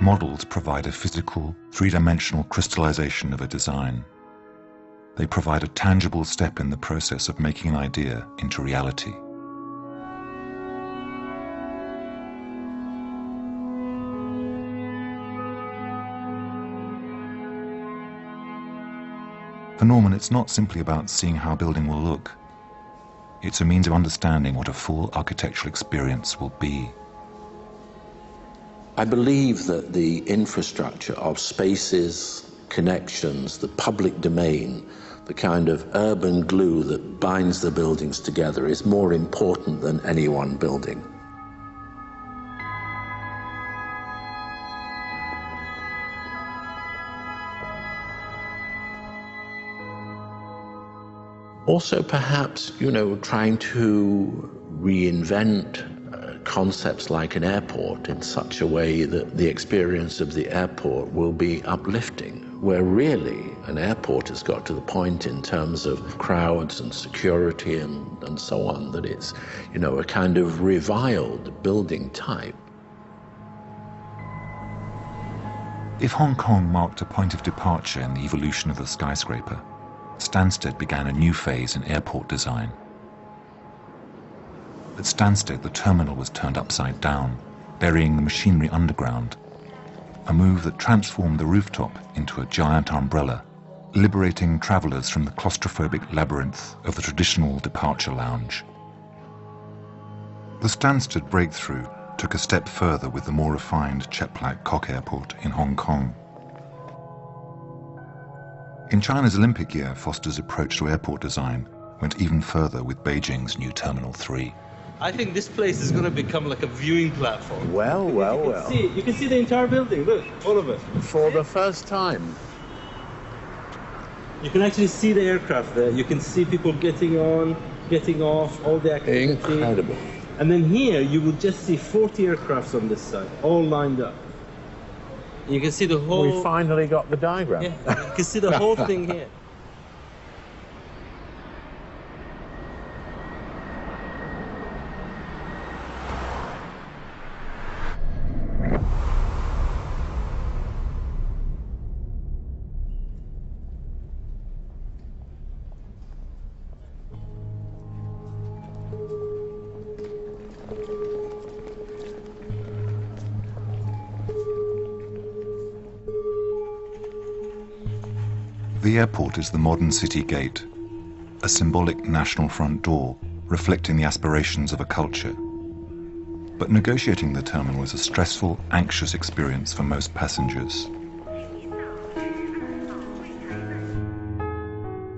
Models provide a physical, three-dimensional crystallization of a design. They provide a tangible step in the process of making an idea into reality. For Norman, it's not simply about seeing how a building will look. It's a means of understanding what a full architectural experience will be.
I believe that the infrastructure of spaces, connections, the public domain, the kind of urban glue that binds the buildings together is more important than any one building. Also, perhaps, trying to reinvent concepts like an airport in such a way that the experience of the airport will be uplifting, where really an airport has got to the point in terms of crowds and security and so on that it's, you know, a kind of reviled building type.
If Hong Kong marked a point of departure in the evolution of the skyscraper, Stansted began a new phase in airport design. At Stansted, the terminal was turned upside down, burying the machinery underground, a move that transformed the rooftop into a giant umbrella, liberating travellers from the claustrophobic labyrinth of the traditional departure lounge. The Stansted breakthrough took a step further with the more refined Cheplak Kok Airport in Hong Kong. In China's Olympic year, Foster's approach to airport design went even further with Beijing's new Terminal 3.
I think this place is going to become like a viewing platform.
Well.
You can see the entire building, look, all of it.
For the first time.
You can actually see the aircraft there. You can see people getting on, getting off, all the activity.
Incredible.
And then here, you will just see 40 aircrafts on this side, all lined up. You can see the whole...
We finally got the diagram.
Yeah, you can see the whole thing here.
The airport is the modern city gate, a symbolic national front door reflecting the aspirations of a culture. But negotiating the terminal is a stressful, anxious experience for most passengers.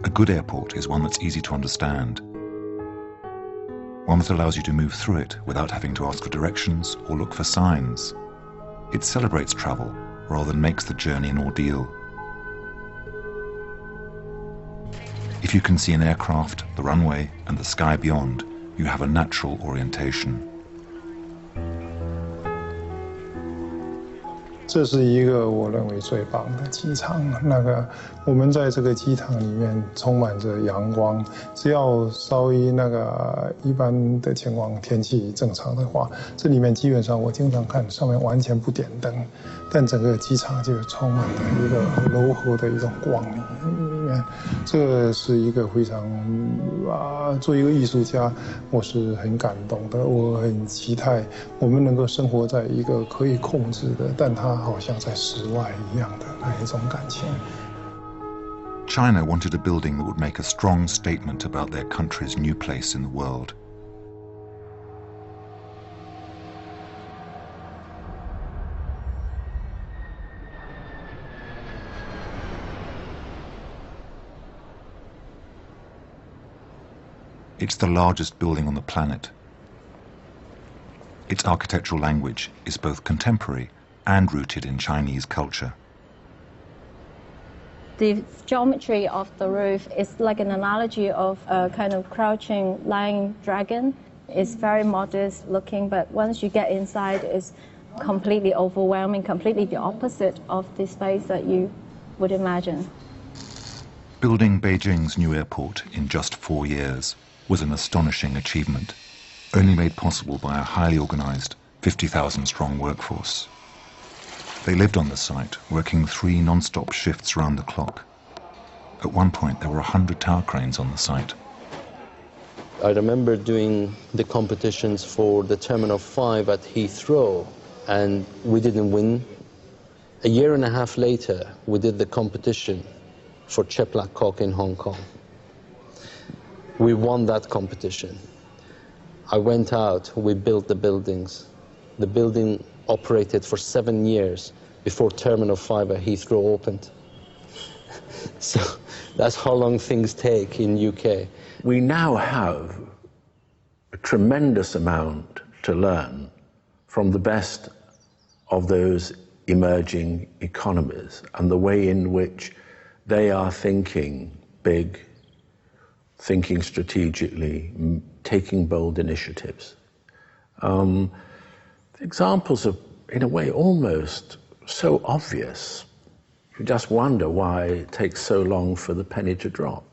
A good airport is one that's easy to understand, one that allows you to move through it without having to ask for directions or look for signs. It celebrates travel rather than makes the journey an ordeal. If you can see an aircraft, the runway, and the sky beyond, you have a natural orientation.
这是一个我认为最棒的机场。我们在这个机场里面充满着阳光，只要稍微一般的情况天气正常的话，这里面基本上我经常看上面完全不点灯，但整个机场就充满了一个柔和的一种光明里面。这是一个非常作为一个艺术家，我是很感动的。我很期待我们能够生活在一个可以控制的，但它好像在室外一样的那一种感情。
China wanted a building that would make a strong statement about their country's new place in the world. It's the largest building on the planet. Its architectural language is both contemporary and rooted in Chinese culture.
The geometry of the roof is like an analogy of a kind of crouching lion dragon. It's very modest looking, but once you get inside, it's completely overwhelming, completely the opposite of the space that you would imagine.
Building Beijing's new airport in just 4 years was an astonishing achievement, only made possible by a highly organized 50,000-strong workforce. They lived on the site, working 3 non-stop shifts round the clock. At one point, there were 100 tower cranes on the site.
I remember doing the competitions for the Terminal 5 at Heathrow, and we didn't win. A year and a half later, we did the competition for Cheplak Kok in Hong Kong. We won that competition. I went out, we built the buildings. The building operated for 7 years before Terminal 5 at Heathrow opened. So that's how long things take in UK. We now have a tremendous amount to learn from the best of those emerging economies and the way in which they are thinking big, thinking strategically, taking bold initiatives. Examples are, in a way, almost so obvious. You just wonder why it takes so long for the penny to drop.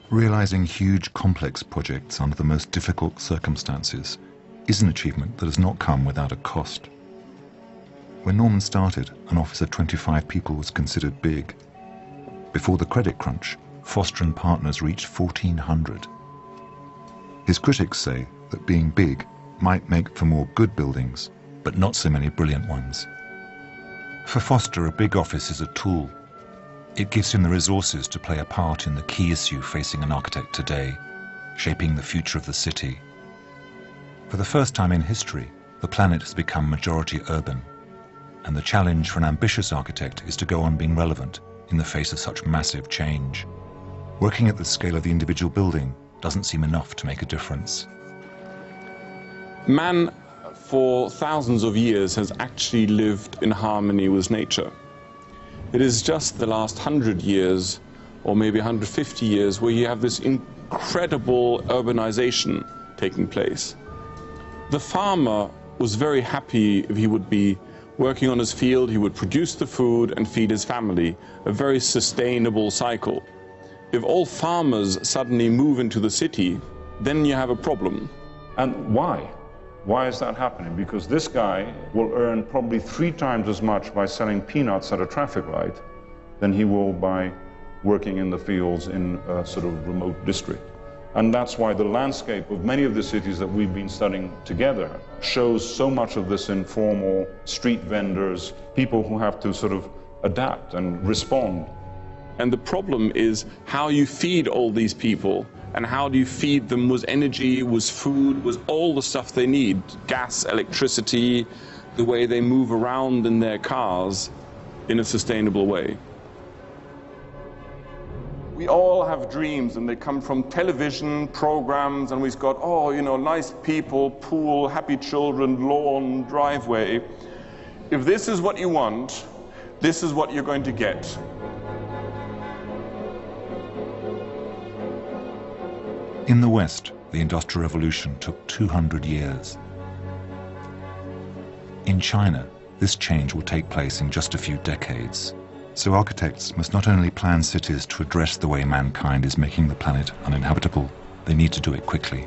Realizing huge, complex projects under the most difficult circumstances is an achievement that has not come without a cost. When Norman started, an office of 25 people was considered big. Before the credit crunch, Foster and Partners reached 1,400. His critics say that being big might make for more good buildings, but not so many brilliant ones. For Foster, a big office is a tool. It gives him the resources to play a part in the key issue facing an architect today, shaping the future of the city. For the first time in history, the planet has become majority urban, and the challenge for an ambitious architect is to go on being relevant in the face of such massive change. Working at the scale of the individual building doesn't seem enough to make a difference.
Man, for thousands of years, has actually lived in harmony with nature. It is just the last 100 years, or maybe 150 years, where you have this incredible urbanization taking place. The farmer was very happy if he would be working on his field, he would produce the food and feed his family, a very sustainable cycle. If all farmers suddenly move into the city, then you have a problem.
And why? Why is that happening? Because this guy will earn probably 3 times as much by selling peanuts at a traffic light than he will by working in the fields in a sort of remote district. And that's why the landscape of many of the cities that we've been studying together shows so much of this informal street vendors, people who have to sort of adapt and respond.
And the problem is how you feed all these people, and how do you feed them with energy, with food, with all the stuff they need, gas, electricity, the way they move around in their cars in a sustainable way. We all have dreams, and they come from television programs, and we've got, oh, you know, nice people, pool, happy children, lawn, driveway. If this is what you want, this is what you're going to get.
In the West, the Industrial Revolution took 200 years. In China, this change will take place in just a few decades. So architects must not only plan cities to address the way mankind is making the planet uninhabitable, they need to do it quickly.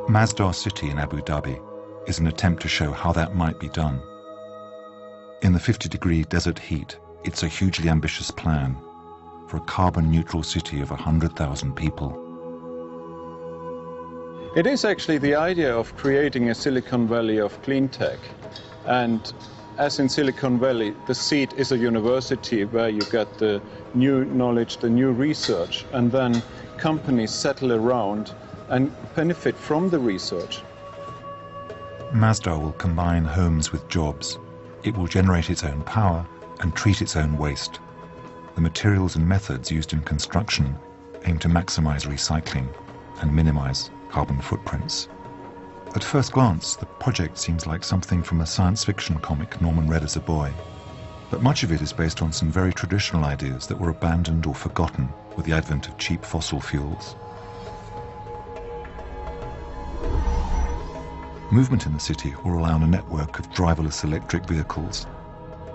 Masdar City in Abu Dhabi is an attempt to show how that might be done. In the 50-degree desert heat, it's a hugely ambitious plan for a carbon-neutral city of 100,000 people.
It is actually the idea of creating a Silicon Valley of clean tech. And as in Silicon Valley, the seat is a university where you get the new knowledge, the new research, and then companies settle around and benefit from the research.
Masdar will combine homes with jobs. It will generate its own power and treat its own waste. The materials and methods used in construction aim to maximize recycling and minimize carbon footprints. At first glance, the project seems like something from a science fiction comic Norman read as a boy. But much of it is based on some very traditional ideas that were abandoned or forgotten with the advent of cheap fossil fuels. Movement in the city will rely on a network of driverless electric vehicles,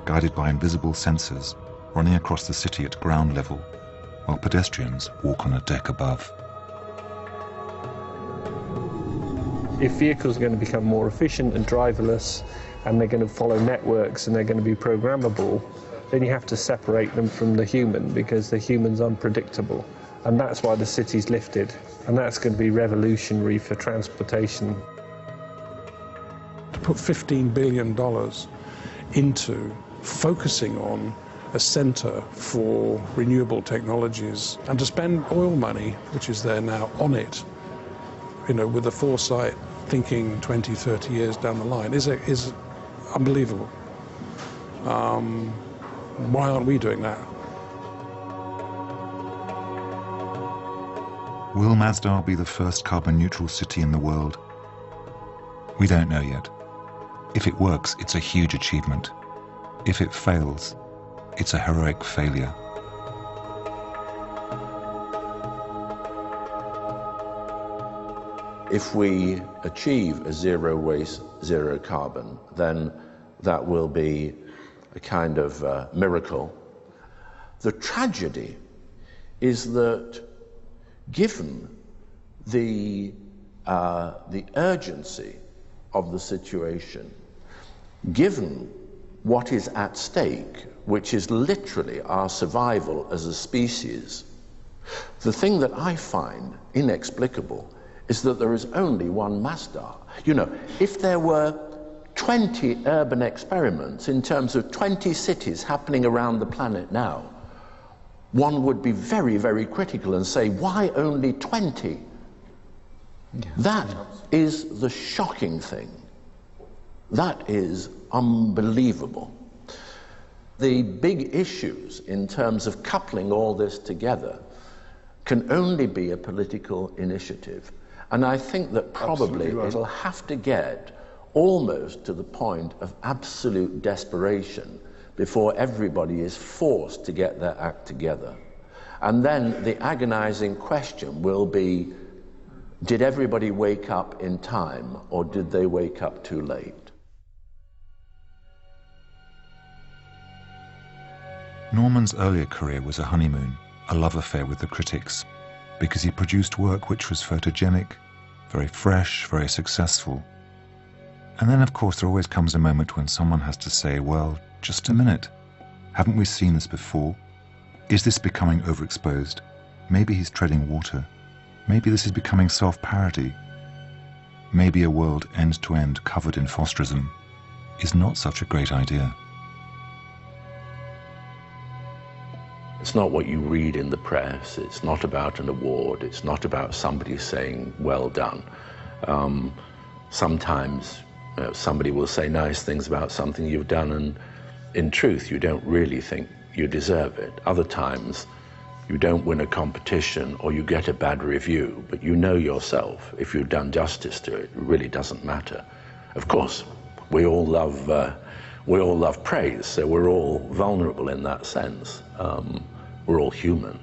guided by invisible sensors running across the city at ground level, while pedestrians walk on a deck above.
If vehicles are going to become more efficient and driverless, and they're going to follow networks and they're going to be programmable, then you have to separate them from the human, because the human's unpredictable. And that's why the city's lifted, and that's going to be revolutionary for transportation.
To put $15 billion into focusing on a centre for renewable technologies, and to spend oil money, which is there now, on it, you know, with the foresight, thinking 20, 30 years down the line, is unbelievable. Why aren't we doing that?
Will Masdar be the first carbon-neutral city in the world? We don't know yet. If it works, it's a huge achievement. If it fails, it's a heroic failure.
if we achieve a zero waste, zero carbon, then that will be a kind of miracle. The tragedy is that given the urgency of the situation, given what is at stake, which is literally our survival as a species, the thing that I find inexplicable is that there is only one Masdar. You know, if there were 20 urban experiments in terms of 20 cities happening around the planet now, one would be very, very critical and say, why only 20? That is the shocking thing. That is unbelievable. The big issues in terms of coupling all this together can only be a political initiative. And I think that probably it'll have to get almost to the point of absolute desperation before everybody is forced to get their act together. And then the agonizing question will be, did everybody wake up in time, or did they wake up too late?
Norman's earlier career was a honeymoon, a love affair with the critics, because he produced work which was photogenic, very fresh, very successful. And then, of course, there always comes a moment when someone has to say, well, just a minute, haven't we seen this before? Is this becoming overexposed? Maybe he's treading water. Maybe this is becoming self-parody. Maybe a world end-to-end covered in Fosterism is not such a great idea.
It's not what you read in the press, it's not about an award, it's not about somebody saying, well done. Sometimes somebody will say nice things about something you've done, and in truth you don't really think you deserve it. Other times you don't win a competition or you get a bad review, but you know yourself, if you've done justice to it, it really doesn't matter. Of course, we all love praise, so we're all vulnerable in that sense. We're all human.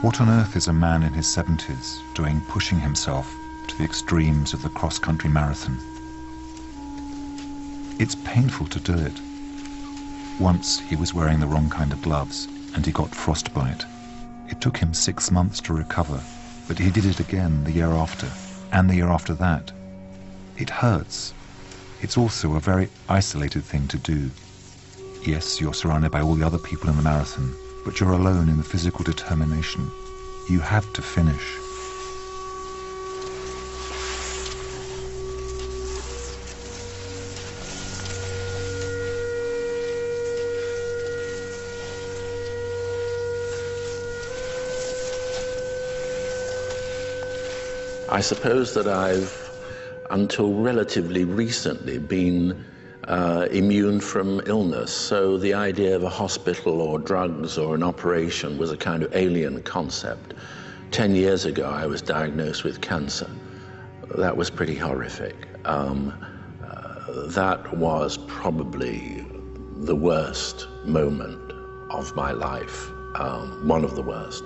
What on earth is a man in his 70s doing pushing himself to the extremes of the cross-country marathon? It's painful to do it. Once he was wearing the wrong kind of gloves and he got frostbite. It took him 6 months to recover, but he did it again the year after, and the year after that. It hurts. It's also a very isolated thing to do. Yes, you're surrounded by all the other people in the marathon, but you're alone in the physical determination. You have to finish.
I suppose that I've, until relatively recently, been immune from illness, so the idea of a hospital or drugs or an operation was a kind of alien concept. 10 years ago I was diagnosed with cancer. That was pretty horrific. That was probably the worst moment of my life, one of the worst.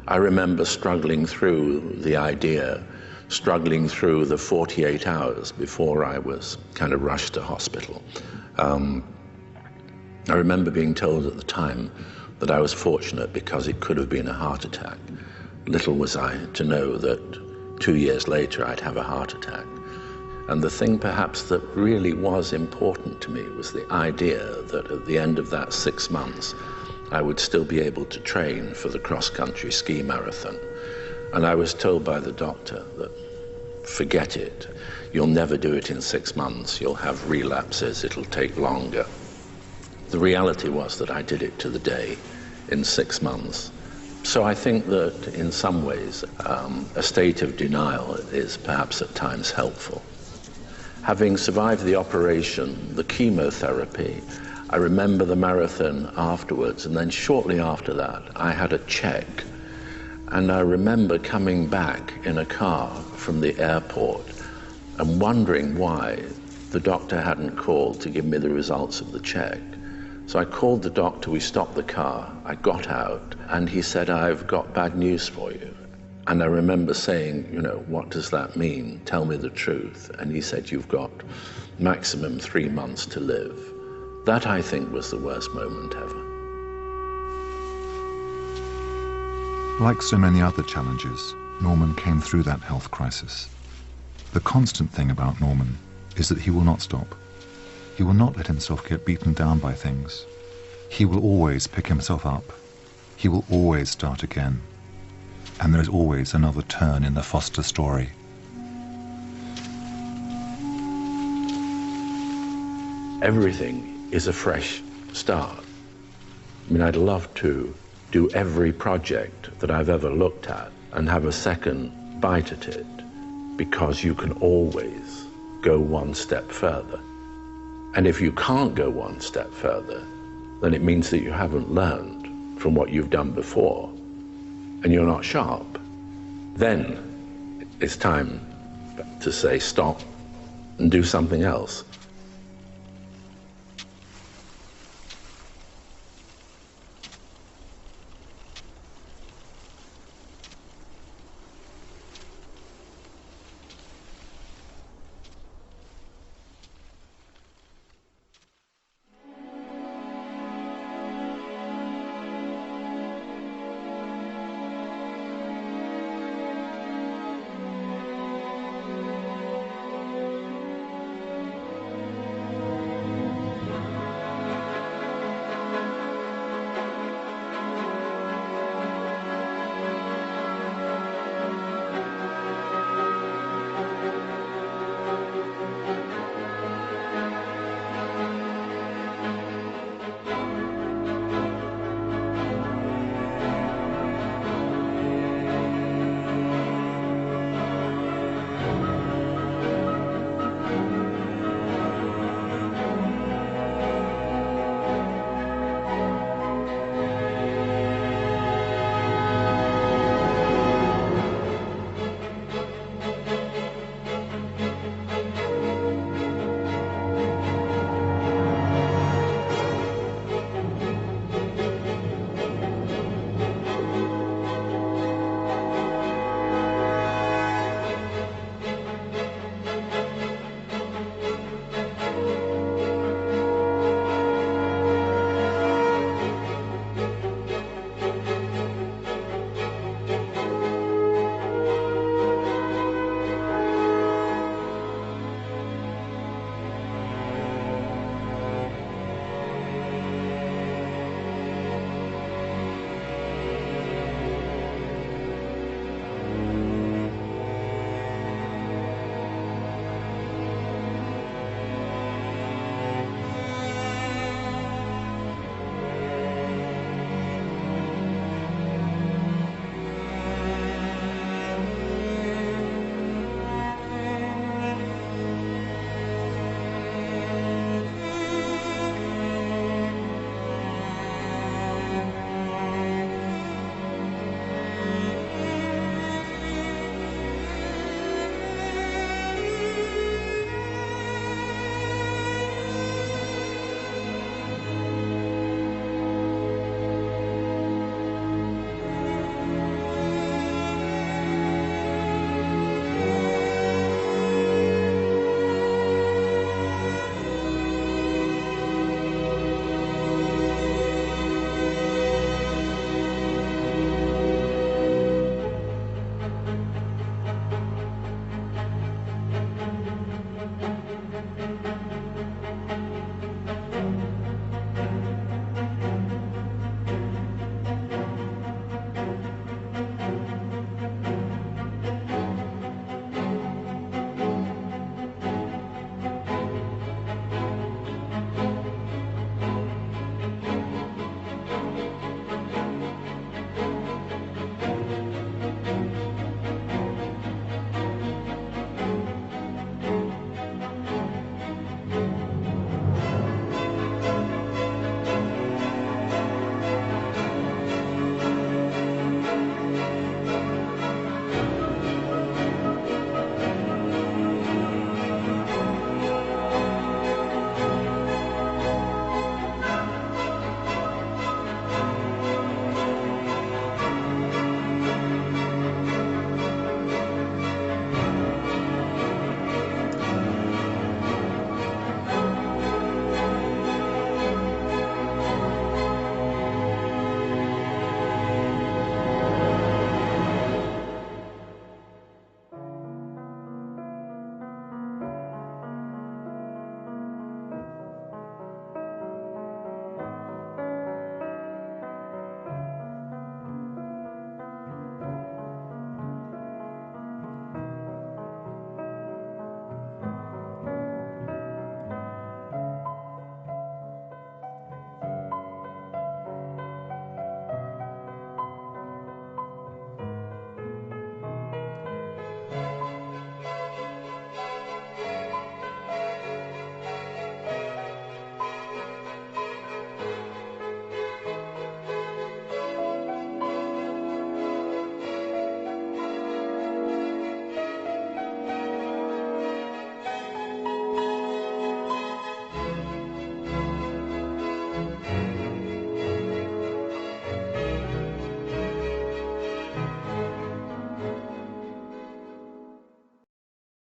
I remember struggling through the idea, struggling through the 48 hours before I was kind of rushed to hospital. I remember being told at the time that I was fortunate because it could have been a heart attack. Little was I to know that 2 years later I'd have a heart attack. And the thing perhaps that really was important to me was the idea that at the end of that 6 months I would still be able to train for the cross-country ski marathon. And I was told by the doctor that, forget it, you'll never do it in 6 months, you'll have relapses, it'll take longer. The reality was that I did it to the day in 6 months, So I think that in some ways a state of denial is perhaps at times helpful. Having survived the operation, the chemotherapy, I remember the marathon afterwards, and then shortly after that I had a check, and I remember coming back in a car from the airport and wondering why the doctor hadn't called to give me the results of the check. So I called the doctor, we stopped the car, I got out, and he said, "I've got bad news for you." And I remember saying, you know, "What does that mean? Tell me the truth." And he said, "You've got maximum 3 months to live." That, I think, was the worst moment ever.
Like so many other challenges, Norman came through that health crisis. The constant thing about Norman is that he will not stop. He will not let himself get beaten down by things. He will always pick himself up. He will always start again. And there is always another turn in the Foster story.
Everything is a fresh start. I mean, I'd love to do every project that I've ever looked at and have a second bite at it, because you can always go one step further. And if you can't go one step further, then it means that you haven't learned from what you've done before, and you're not sharp. Then it's time to say stop and do something else.